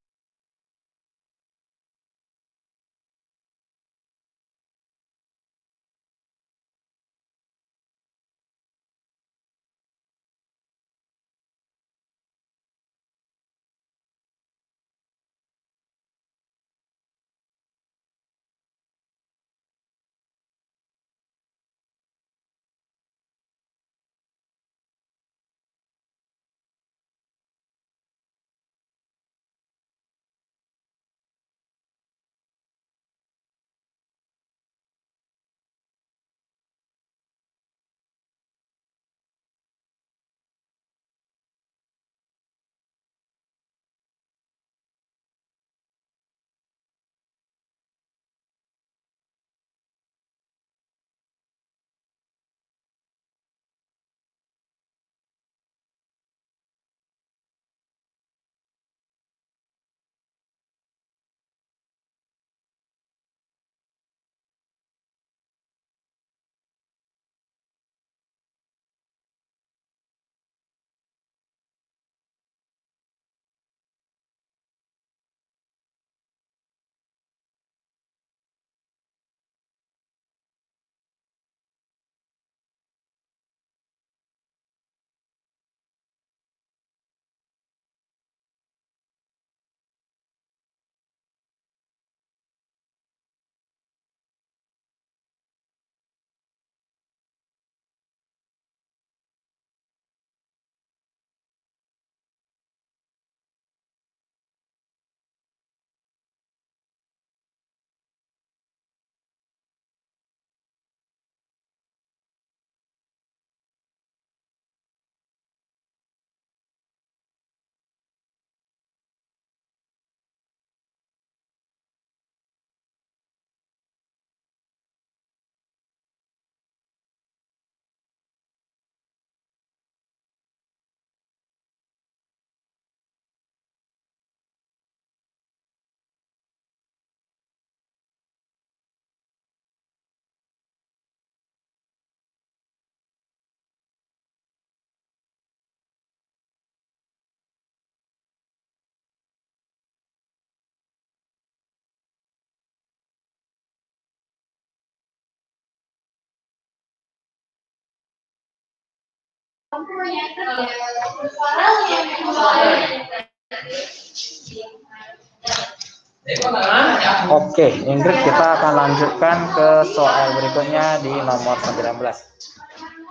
Oke, Ingrid, kita akan lanjutkan ke soal berikutnya di nomor 19.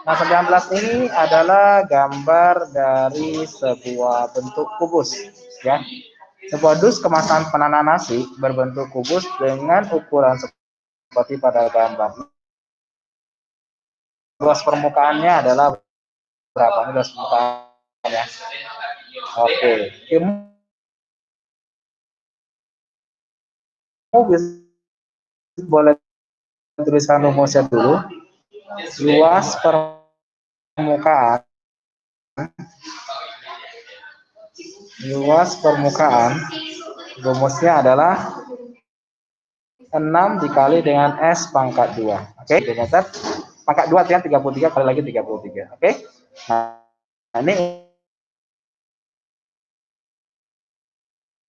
Nah, 19 ini adalah gambar dari sebuah bentuk kubus, ya. Sebuah dus kemasan penanaman nasi berbentuk kubus dengan ukuran seperti pada gambar. Luas permukaannya adalah berapa? Ini luas permukaannya. Oke, boleh tuliskan rumusnya dulu. Luas permukaan rumusnya adalah 6 dikali dengan S pangkat 2. Oke, dicatat. Pangkat 2 artinya 33 kali lagi 33. Oke. Nah, ini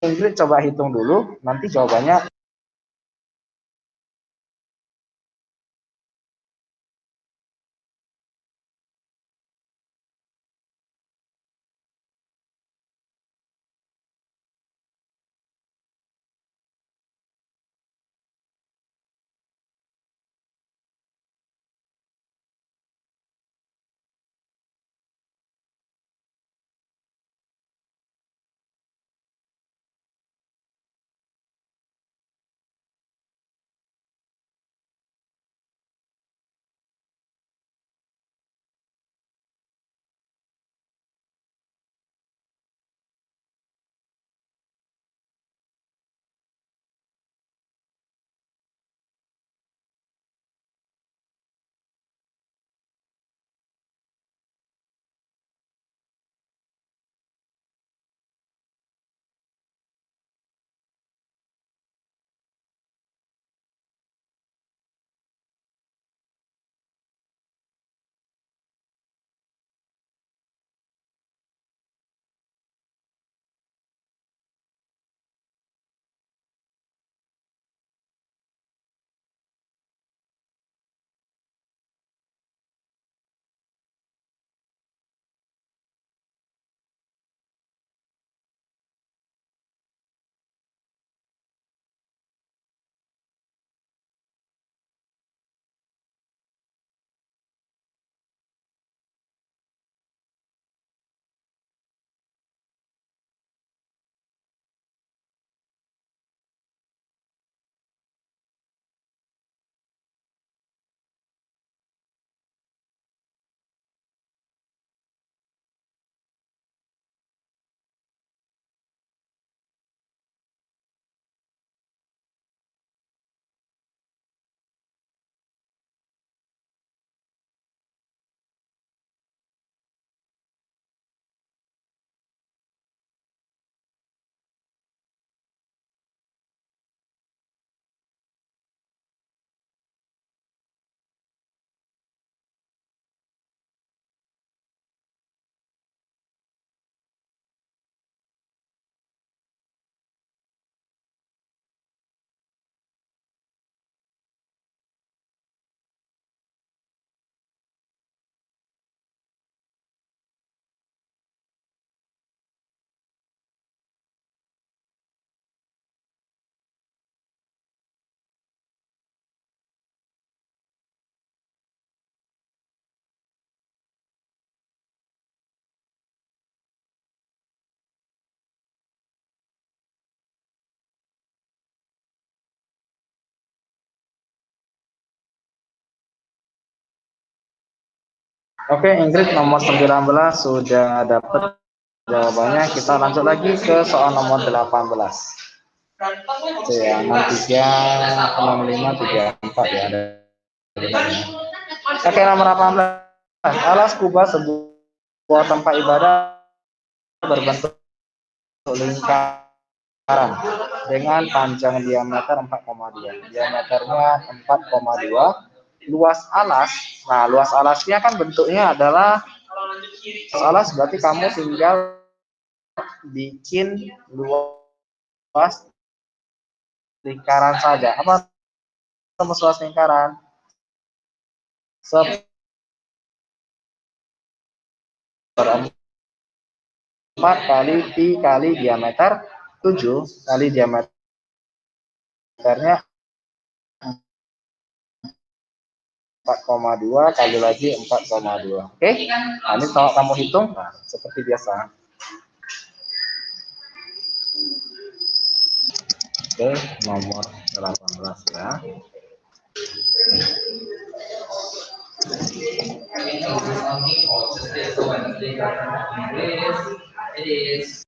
Ingrid coba hitung dulu, nanti jawabannya. Oke, Ingrid, nomor 19 sudah dapat jawabannya. Kita lanjut lagi ke soal nomor 18. Ya, 63, 65, 34 ya ada. Oke, nomor 18. Alas kubah sebuah tempat ibadah berbentuk lingkaran dengan panjang diameter 4,2. Diameternya 4,2. Luas alas. Nah, luas alasnya kan bentuknya adalah alas, berarti kamu tinggal bikin luas lingkaran saja. Apa luas lingkaran? 4 kali pi kali diameter 7 kali diameternya 4,2 kali lagi 4,2. Oke, nah, ini kalau kamu hitung, nah, seperti biasa. Oke, nomor 18 ya. It is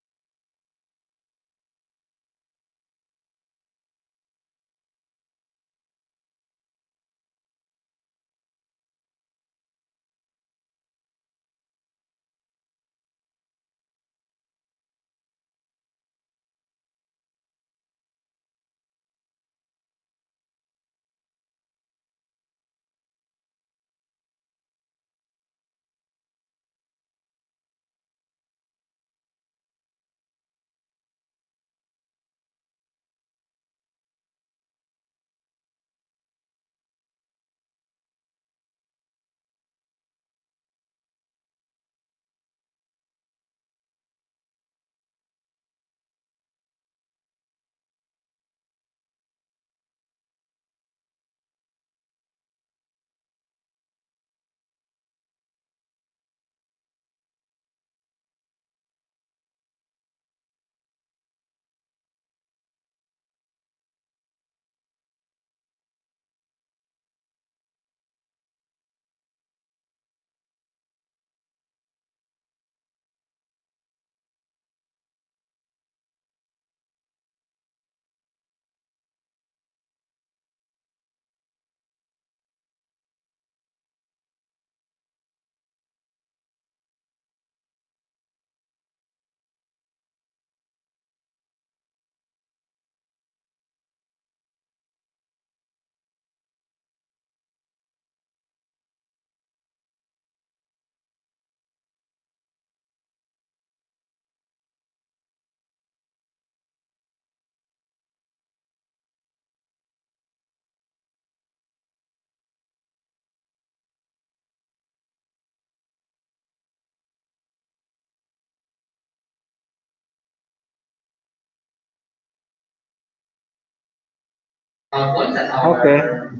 Oke,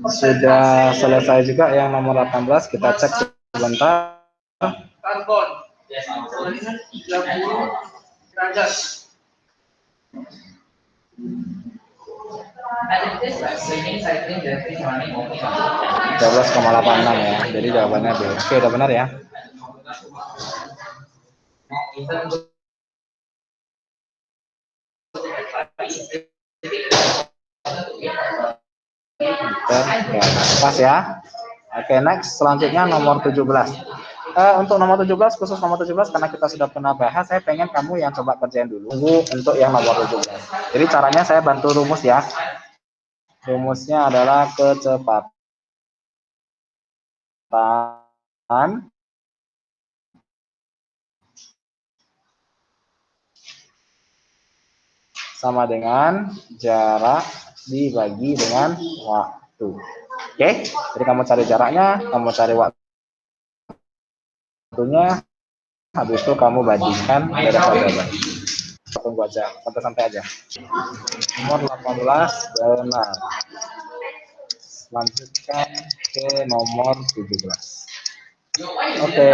sudah selesai juga yang nomor 18. Kita cek sebentar. karbon. Ya, 30 derajat. Ada tes lah, swimming, cycling, driving, running, walking. 13,86 ya. Jadi jawabannya B. Oke, udah benar ya. Oke, pas ya. Oke, next selanjutnya nomor 17. Untuk nomor 17, khusus nomor 17 karena kita sudah pernah bahas, saya pengen kamu yang coba kerjain dulu untuk yang nomor 17. Jadi caranya saya bantu rumus ya. Rumusnya adalah kecepatan sama dengan jarak dibagi dengan waktu. Oke, jadi kamu cari jaraknya, kamu cari waktunya, habis itu kamu bandingkan jarak. Tunggu aja, santai aja. Nomor 18 benar. Lanjutkan ke nomor 17. Oke.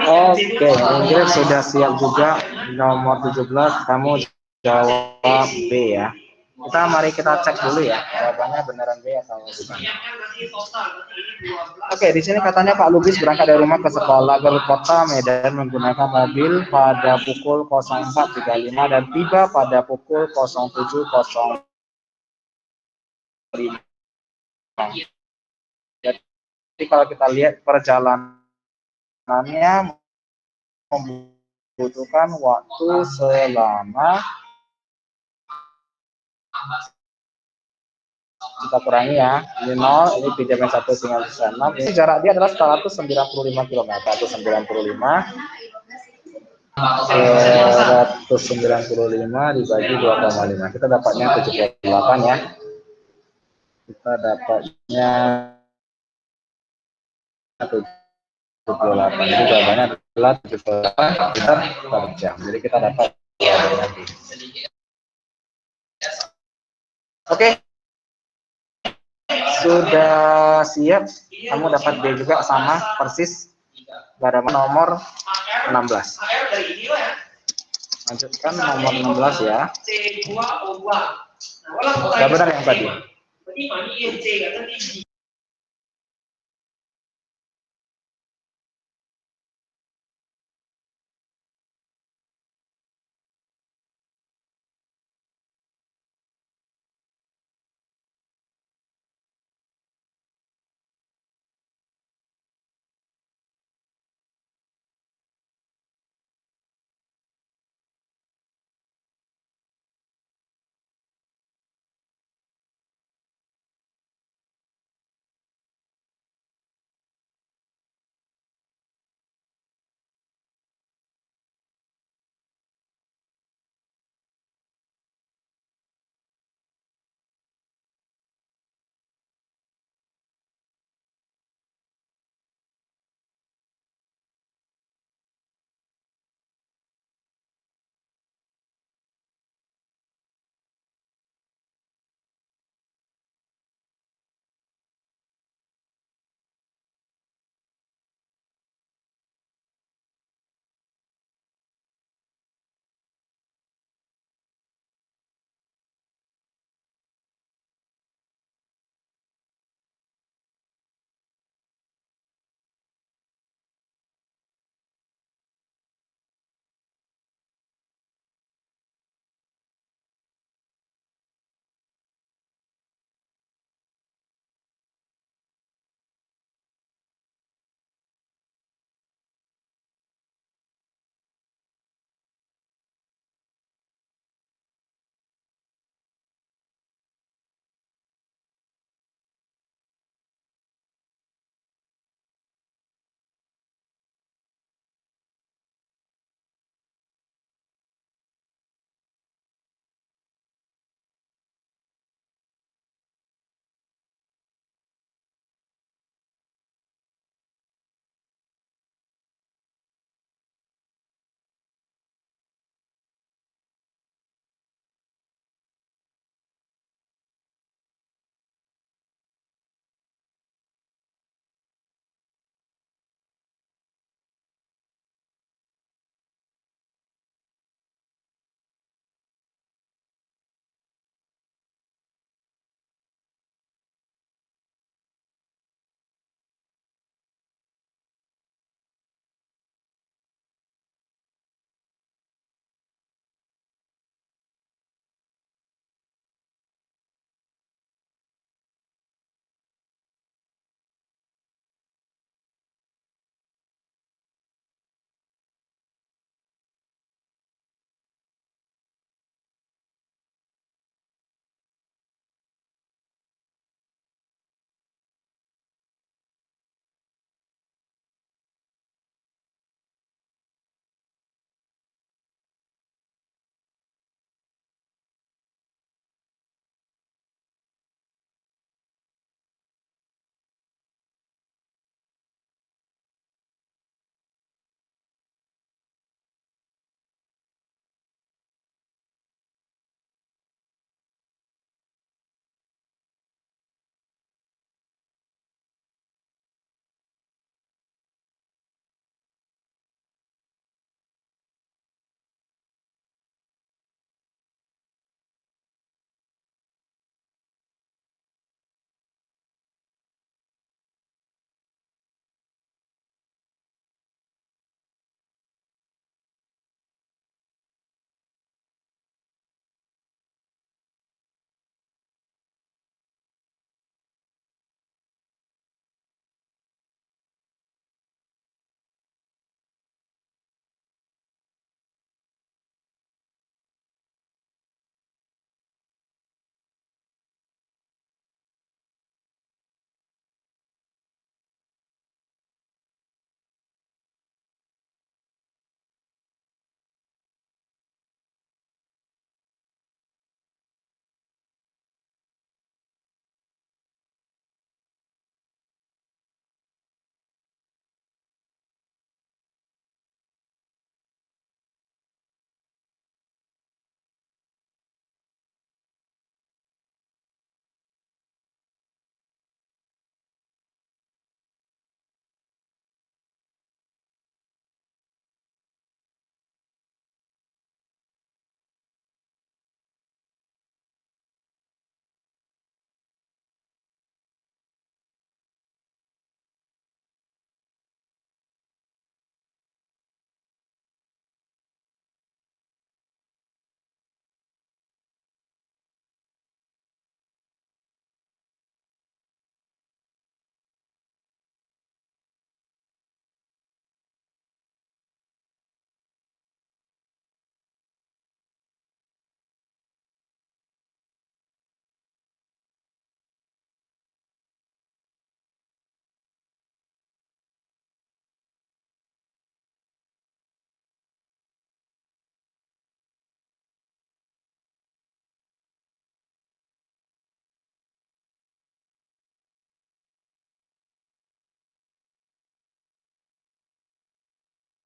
Oke, Ingrid sudah siap juga. Nomor 17, kamu jawab B ya. Mari kita cek dulu ya, jawabannya beneran B atau bukan. Oke, di sini katanya Pak Lubis berangkat dari rumah ke sekolah Garut Kota Medan menggunakan mobil pada pukul 04.35 dan tiba pada pukul 07.05. Jadi kalau kita lihat perjalanannya membutuhkan waktu selama, kita kurangi ya, ini 0, ini pinjaman 1 tinggal 6, ini jarak dia adalah 195 km, 195 dibagi 2,5, kita dapatnya 78 ya, kita dapatnya 78, jadi jawabannya adalah 78 liter per jam, jadi kita dapat jawabannya B. Oke, sudah siap, kamu dapat B juga sama persis pada nomor 16. Lanjutkan nomor 16 ya. Sudah benar yang tadi.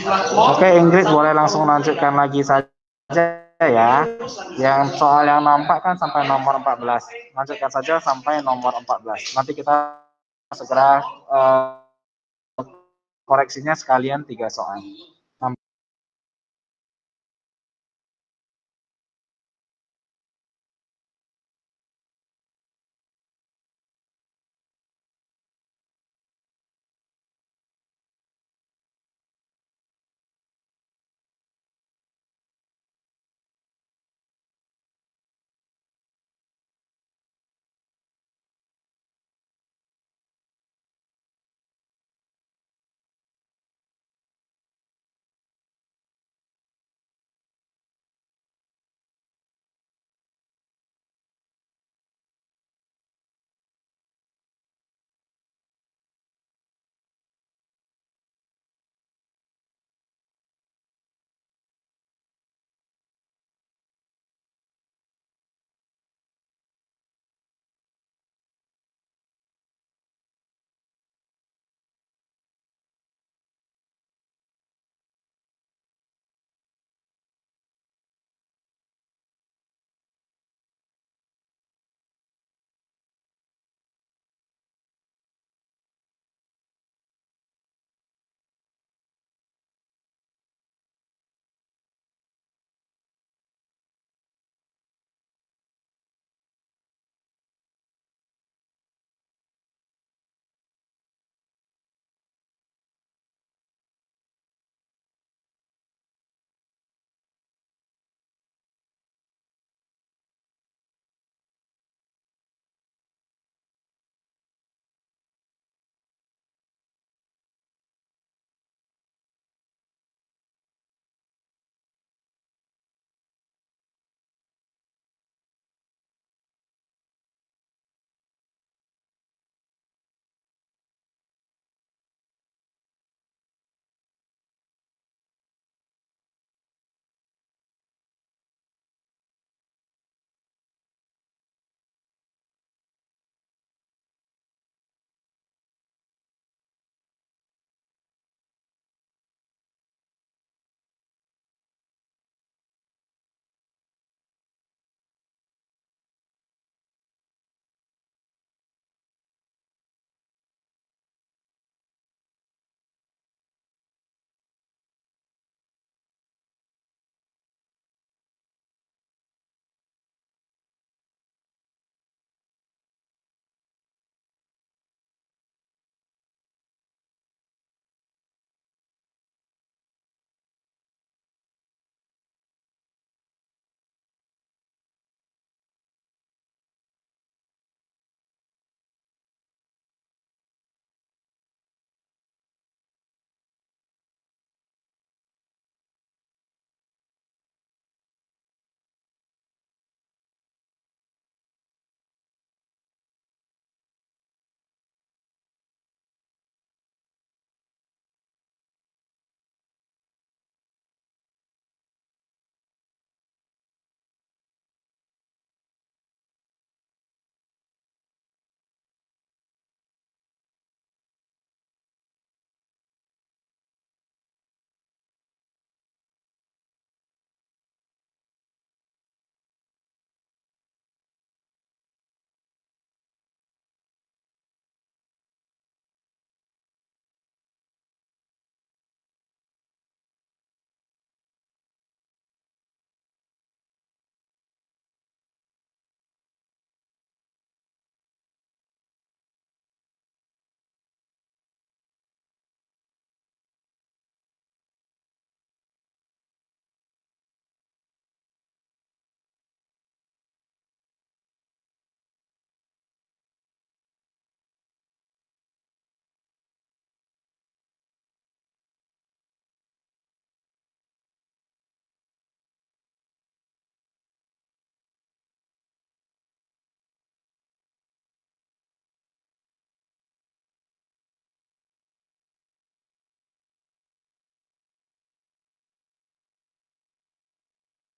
Oke, Ingrid boleh langsung lanjutkan lagi saja ya. Yang soal yang nampak kan sampai nomor 14. Lanjutkan saja sampai nomor 14. Nanti kita segera koreksinya sekalian 3 soal.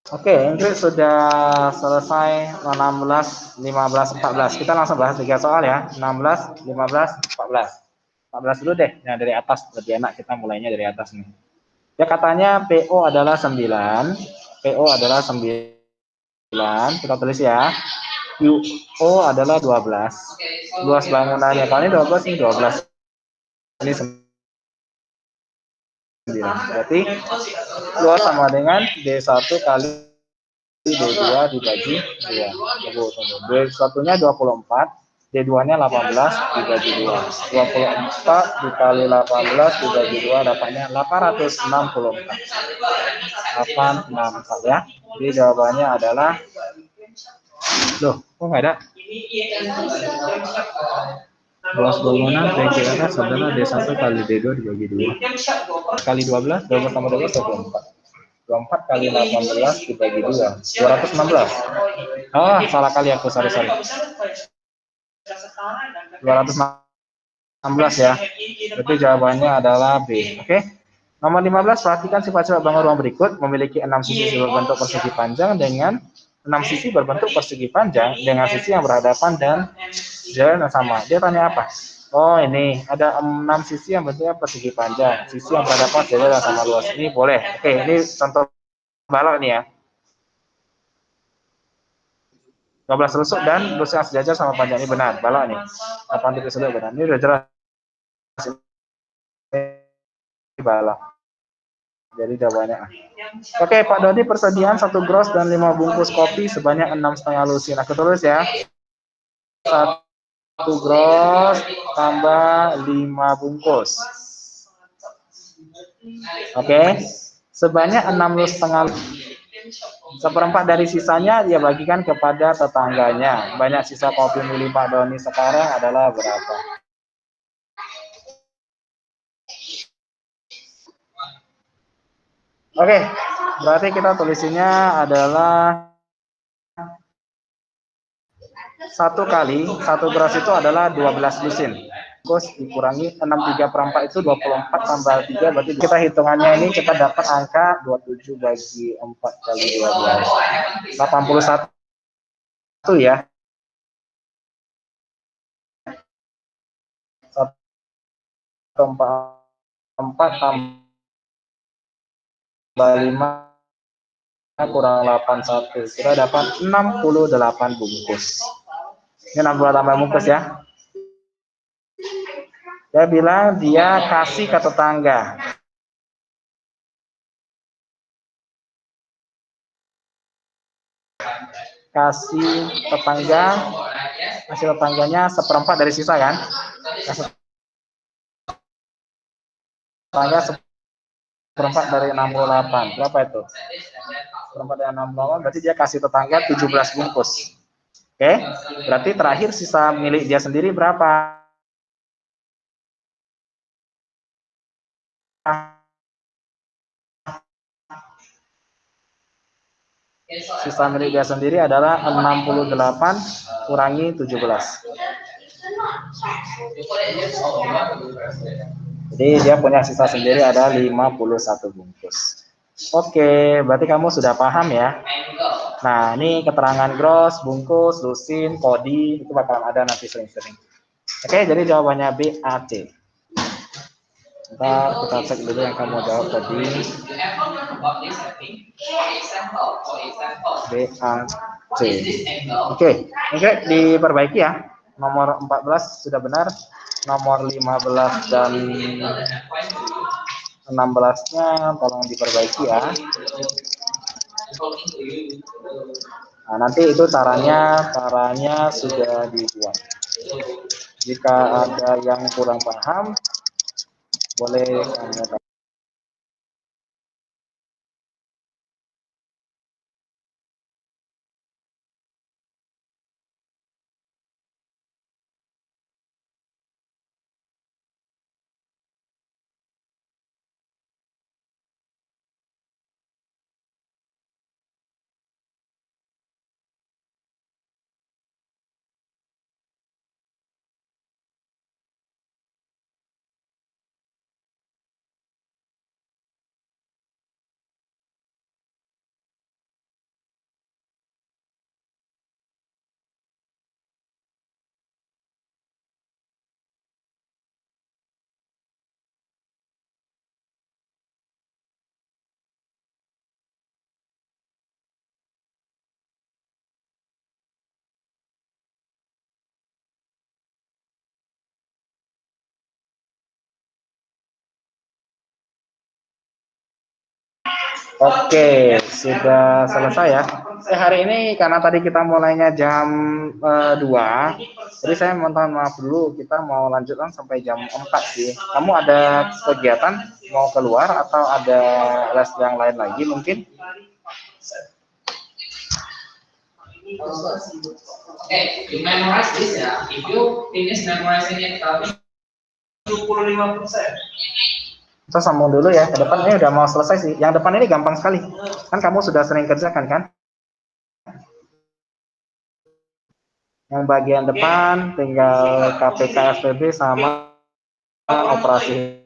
Oke, Ingrid sudah selesai 16, 15, 14. Kita langsung bahas 3 soal ya. 16, 15, 14. 14 dulu deh. Nah, dari atas lebih enak kita mulainya dari atas nih. Ya katanya PO adalah 9. PO adalah 9. Kita tulis ya. UO adalah 12. Luas bangunannya. Kalau ini 12, ini 12. Ini 9. Berarti luas sama dengan D1 kali D2 dibagi 2. D1-nya 24, D2-nya 18 dibagi 2. 24 dikali 18 dibagi 2 dapatnya 864. 864 ya. Jadi jawabannya adalah, loh, kok nggak ada? Luas bangunan PKRS adalah D1 kali D2 dibagi 2. Kali 12, 12 tambah 12, 24. 24 kali 18 dibagi 2. 216. Oh, salah kali aku, sorry. 216 ya. Berarti jawabannya adalah B. Oke. Nomor 15, perhatikan sifat-sifat bangun ruang berikut. Memiliki 6 sisi berbentuk persegi panjang dengan 6 sisi berbentuk persegi panjang dengan sisi yang berhadapan dan jalan yang sama. Dia tanya apa? Oh, ini ada 6 sisi yang bentuknya persegi panjang. Sisi yang berhadapan jalan yang sama luas. Ini boleh. Oke, ini contoh balok nih ya. 12 rusuk dan rusuk yang sejajar sama panjang, ini benar. Balok nih. 8 titik sudut benar. Ini udah jelas. Ini balok. Jadi jawabannya A. Oke, Pak Dodi, persediaan 1 gros dan 5 bungkus kopi sebanyak 6,5 lusin. Aku tulis ya. 1 gros tambah 5 bungkus. Oke. Sebanyak 6,5 lusin. Seperempat dari sisanya dia bagikan kepada tetangganya. Banyak sisa kopi milik Pak Doni sekarang adalah berapa? Oke, berarti kita tulisinnya adalah 1 kali 1 gros itu adalah 12 lusin. Terus dikurangi 63/4 itu 24 tambah 3, berarti kita hitungannya ini kita dapat angka 27 bagi 4 kali 12. 81 ya. 144 tambah 5 kurang 81. Kita dapat 68 bungkus. Ini 68 bungkus ya. Dia bilang dia kasih ke tetangga. Kasih tetangganya seperempat dari sisa kan? Kasih tetangga seperempat dari 68. Berapa itu? Seperempat dari 68, berarti dia kasih tetangga 17 bungkus. Oke, berarti terakhir sisa milik dia sendiri berapa? Sisa milik dia sendiri adalah 68 kurangi 17. Jadi dia punya sisa sendiri ada 51 bungkus. Oke, berarti kamu sudah paham ya. Nah, ini keterangan gross, bungkus, lusin, kodi, itu bakalan ada nanti sering-sering. Oke, jadi jawabannya B, A, C. Kita cek dulu yang kamu jawab tadi. B, A, C. Oke, ini diperbaiki ya. Nomor 14 sudah benar. Nomor 15 dan 16-nya tolong diperbaiki ya. Nah, nanti itu caranya sudah dibuat. Jika ada yang kurang paham, boleh kamu Oke, sudah selesai ya. Hari ini karena tadi kita mulainya jam 2, jadi saya mohon maaf dulu, kita mau lanjutkan sampai jam 4 sih. Kamu ada kegiatan mau keluar atau ada les yang lain lagi mungkin? Okay, you memorize this ya. If you finish memorizing it, tapi 75%. Kita sambung dulu ya, ke depan ini udah mau selesai sih. Yang depan ini gampang sekali. Kan kamu sudah sering kerjakan kan? Yang bagian depan tinggal KPK SPB sama operasi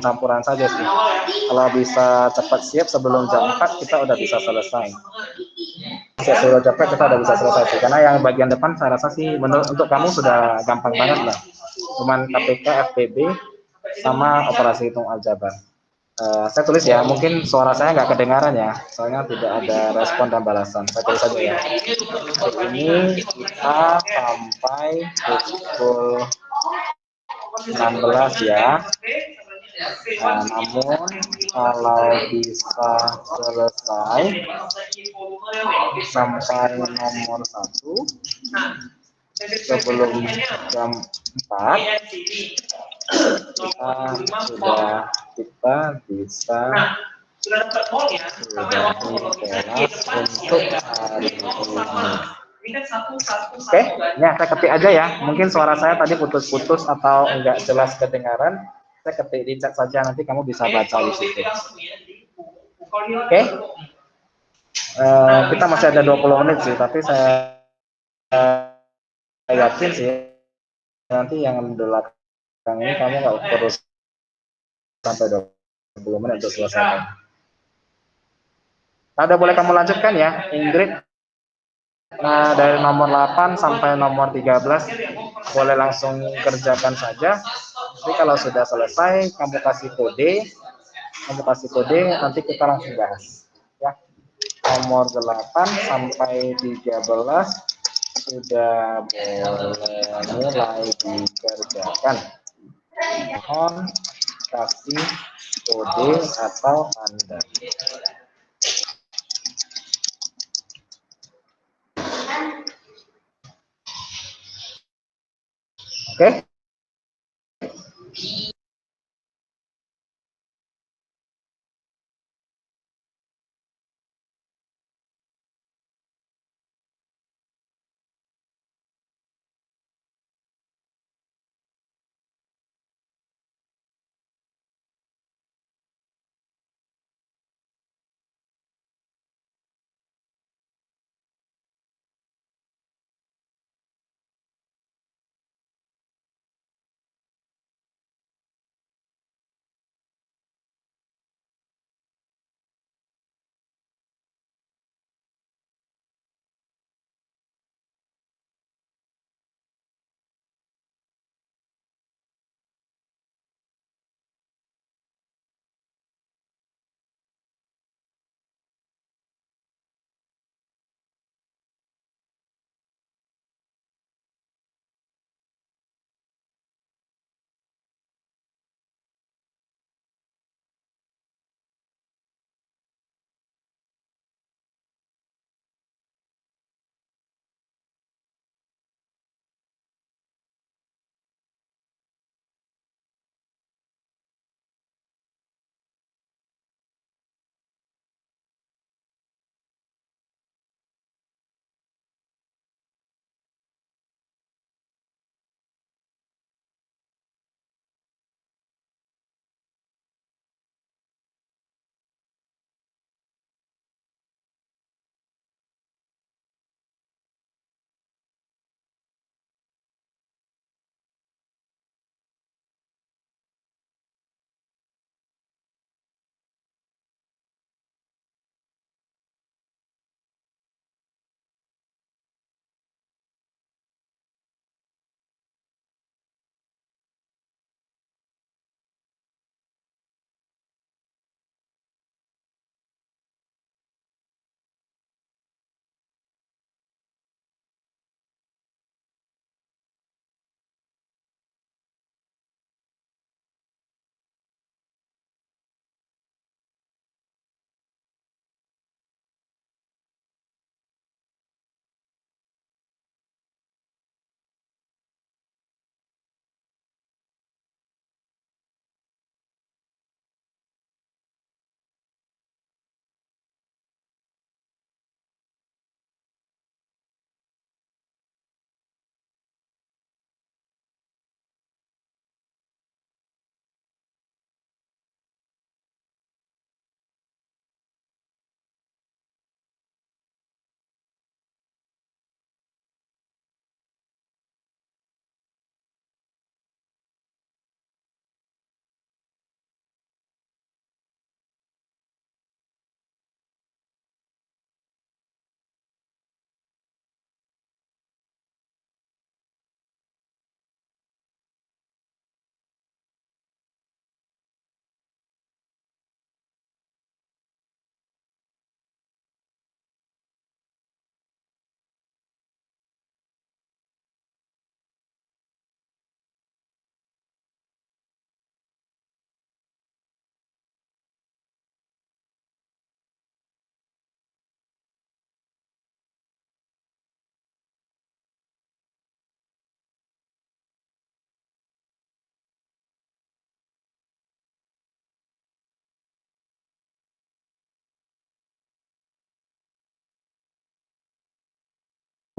campuran saja sih. Kalau bisa cepat siap sebelum jam 4 kita udah bisa selesai. Sebelum jam 4 kita udah bisa selesai sih. Karena yang bagian depan saya rasa sih menurut untuk kamu sudah gampang banget lah. Cuman KPK, FPB sama operasi hitung aljabar. Saya tulis ya, mungkin suara saya nggak kedengaran ya, soalnya tidak ada respon dan balasan. Saya tulis saja ya. Ini kita sampai pukul 16 ya. Nah, namun kalau bisa selesai sampai nomor 1 sebelum jam 4 kita bisa sudahi kelas untuk hari ini. Oke, ini saya ketik aja ya. Mungkin suara saya tadi putus-putus atau enggak jelas kedengaran. Saya ketik di chat saja, nanti kamu bisa baca di situ. Oke. Kita masih ada 20 menit sih, tapi saya yakin sih nanti yang belakang ini kamu nggak perlu sampai 20 menit untuk selesai. Nah, udah boleh kamu lanjutkan ya, Ingrid. Nah, dari nomor 8 sampai nomor 13 boleh langsung kerjakan saja. Jadi kalau sudah selesai, kamu kasih kode, nanti kita langsung bahas. Ya, nomor 8 sampai 13 sudah boleh mulai dikerjakan. Mohon kasih kode atau tanda. Oke?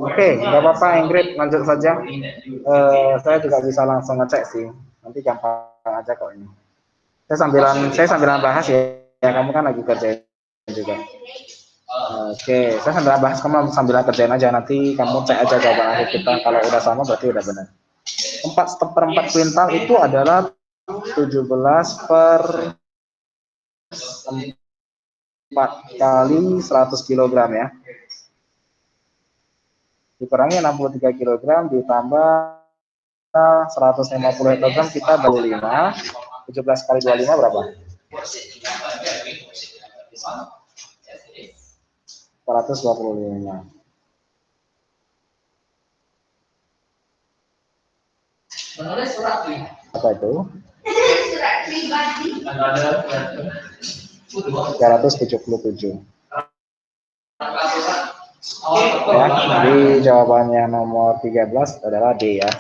Oke, nggak apa-apa Ingrid, lanjut saja. Saya juga bisa langsung ngecek sih. Nanti gampang aja kok ini. Saya sambilan bahas ya. Ya kamu kan lagi kerjain juga. Oke, saya sambil bahas, kamu sambil kerjain aja, nanti kamu cek aja jawaban akhir kita, kalau udah sama berarti udah benar. 4/4 kuintal itu adalah 17 per 4 kali 100 kilogram ya. Dikurangi 63 kilogram ditambah 150 hektogram, kita 25. 17 kali 25 berapa? 425. Menulis surat Apa itu? Surat pribadi. 377. Ya, jadi jawabannya nomor 13 adalah D ya.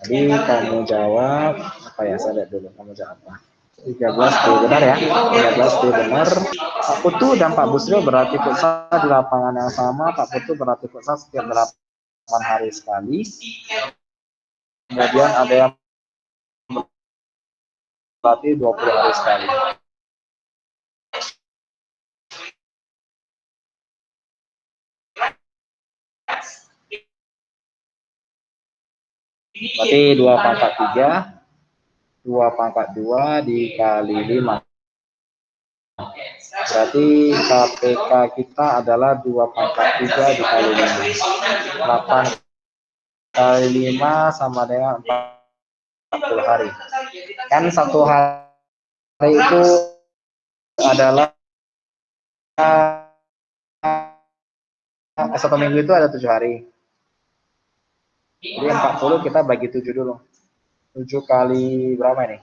Jadi kamu jawab apa ya? Saya lihat dulu kamu jawab apa. 13 D benar ya. 13 D benar. Pak Putu dan Pak Busril berlatih futsal di lapangan yang sama. Pak Putu berlatih futsal setiap 8 hari sekali. Kemudian ada yang berlatih 20 hari sekali. Berarti 2/3, 2/2 dikali 5. Berarti KPK kita adalah 2/3 dikali 5. 8 kali 5 sama dengan 40 hari. Kan satu hari itu adalah satu minggu itu ada 7 hari. Jadi 40 kita bagi 7 dulu. 7 kali berapa ini?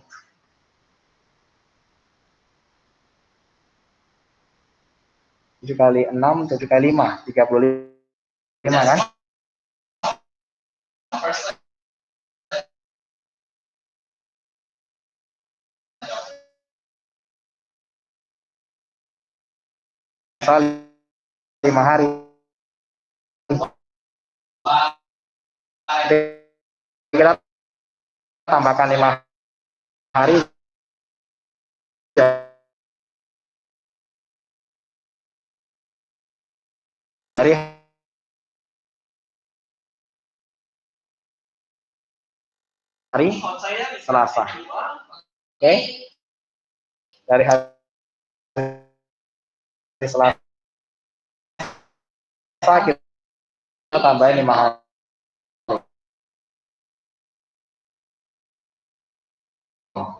7 kali 6, 7 kali 5, 35 kan? Asal 5 hari. Kita tambahkan 5 hari dari hari Selasa. Oke. Dari hari Selasa kita tambahin 5 hari.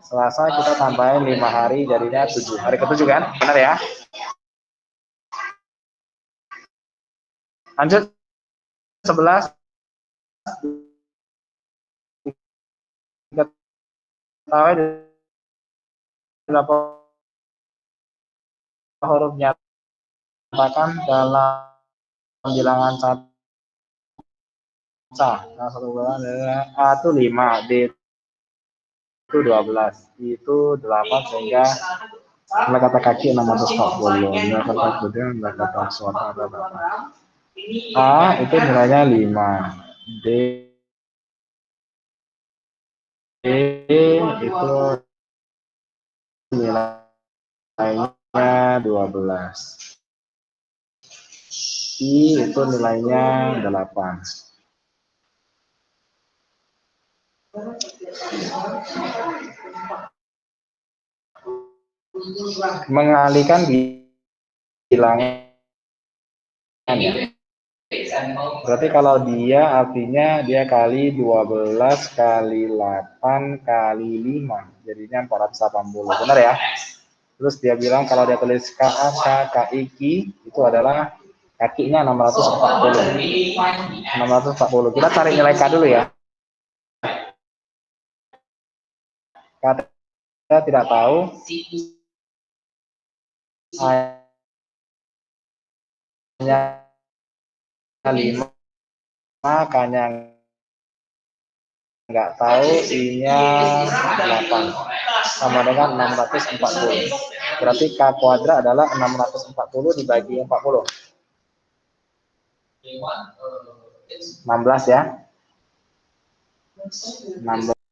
Selasa kita tambahin 5 hari, jadinya 7. Hari ke-7 kan? Benar ya? Lanjut 11. Ketahui beberapa huruf nyatakan dalam bilangan caca. Nah, satu bulan adalah A itu 5, D itu 12, I itu 8, sehingga nilai kata kaki 640. Nilai kata kemudian nilai kata suara ada berapa? A itu nilainya 5, D itu nilainya 12, I itu nilainya 8. Mengalihkan bilangan ya. Berarti kalau dia artinya dia kali 12 kali 8 kali 5, jadinya 480. Benar ya? Terus dia bilang kalau dia tulis KA, KI, itu adalah kakinya 640. 640. Kita cari nilai K dulu ya. Kita tidak tahu. Hanya 5, makanya nggak tahu, I-nya 8 sama dengan 640. Berarti K kuadrat adalah 640 dibagi 40. Dewan, 16 ya. 16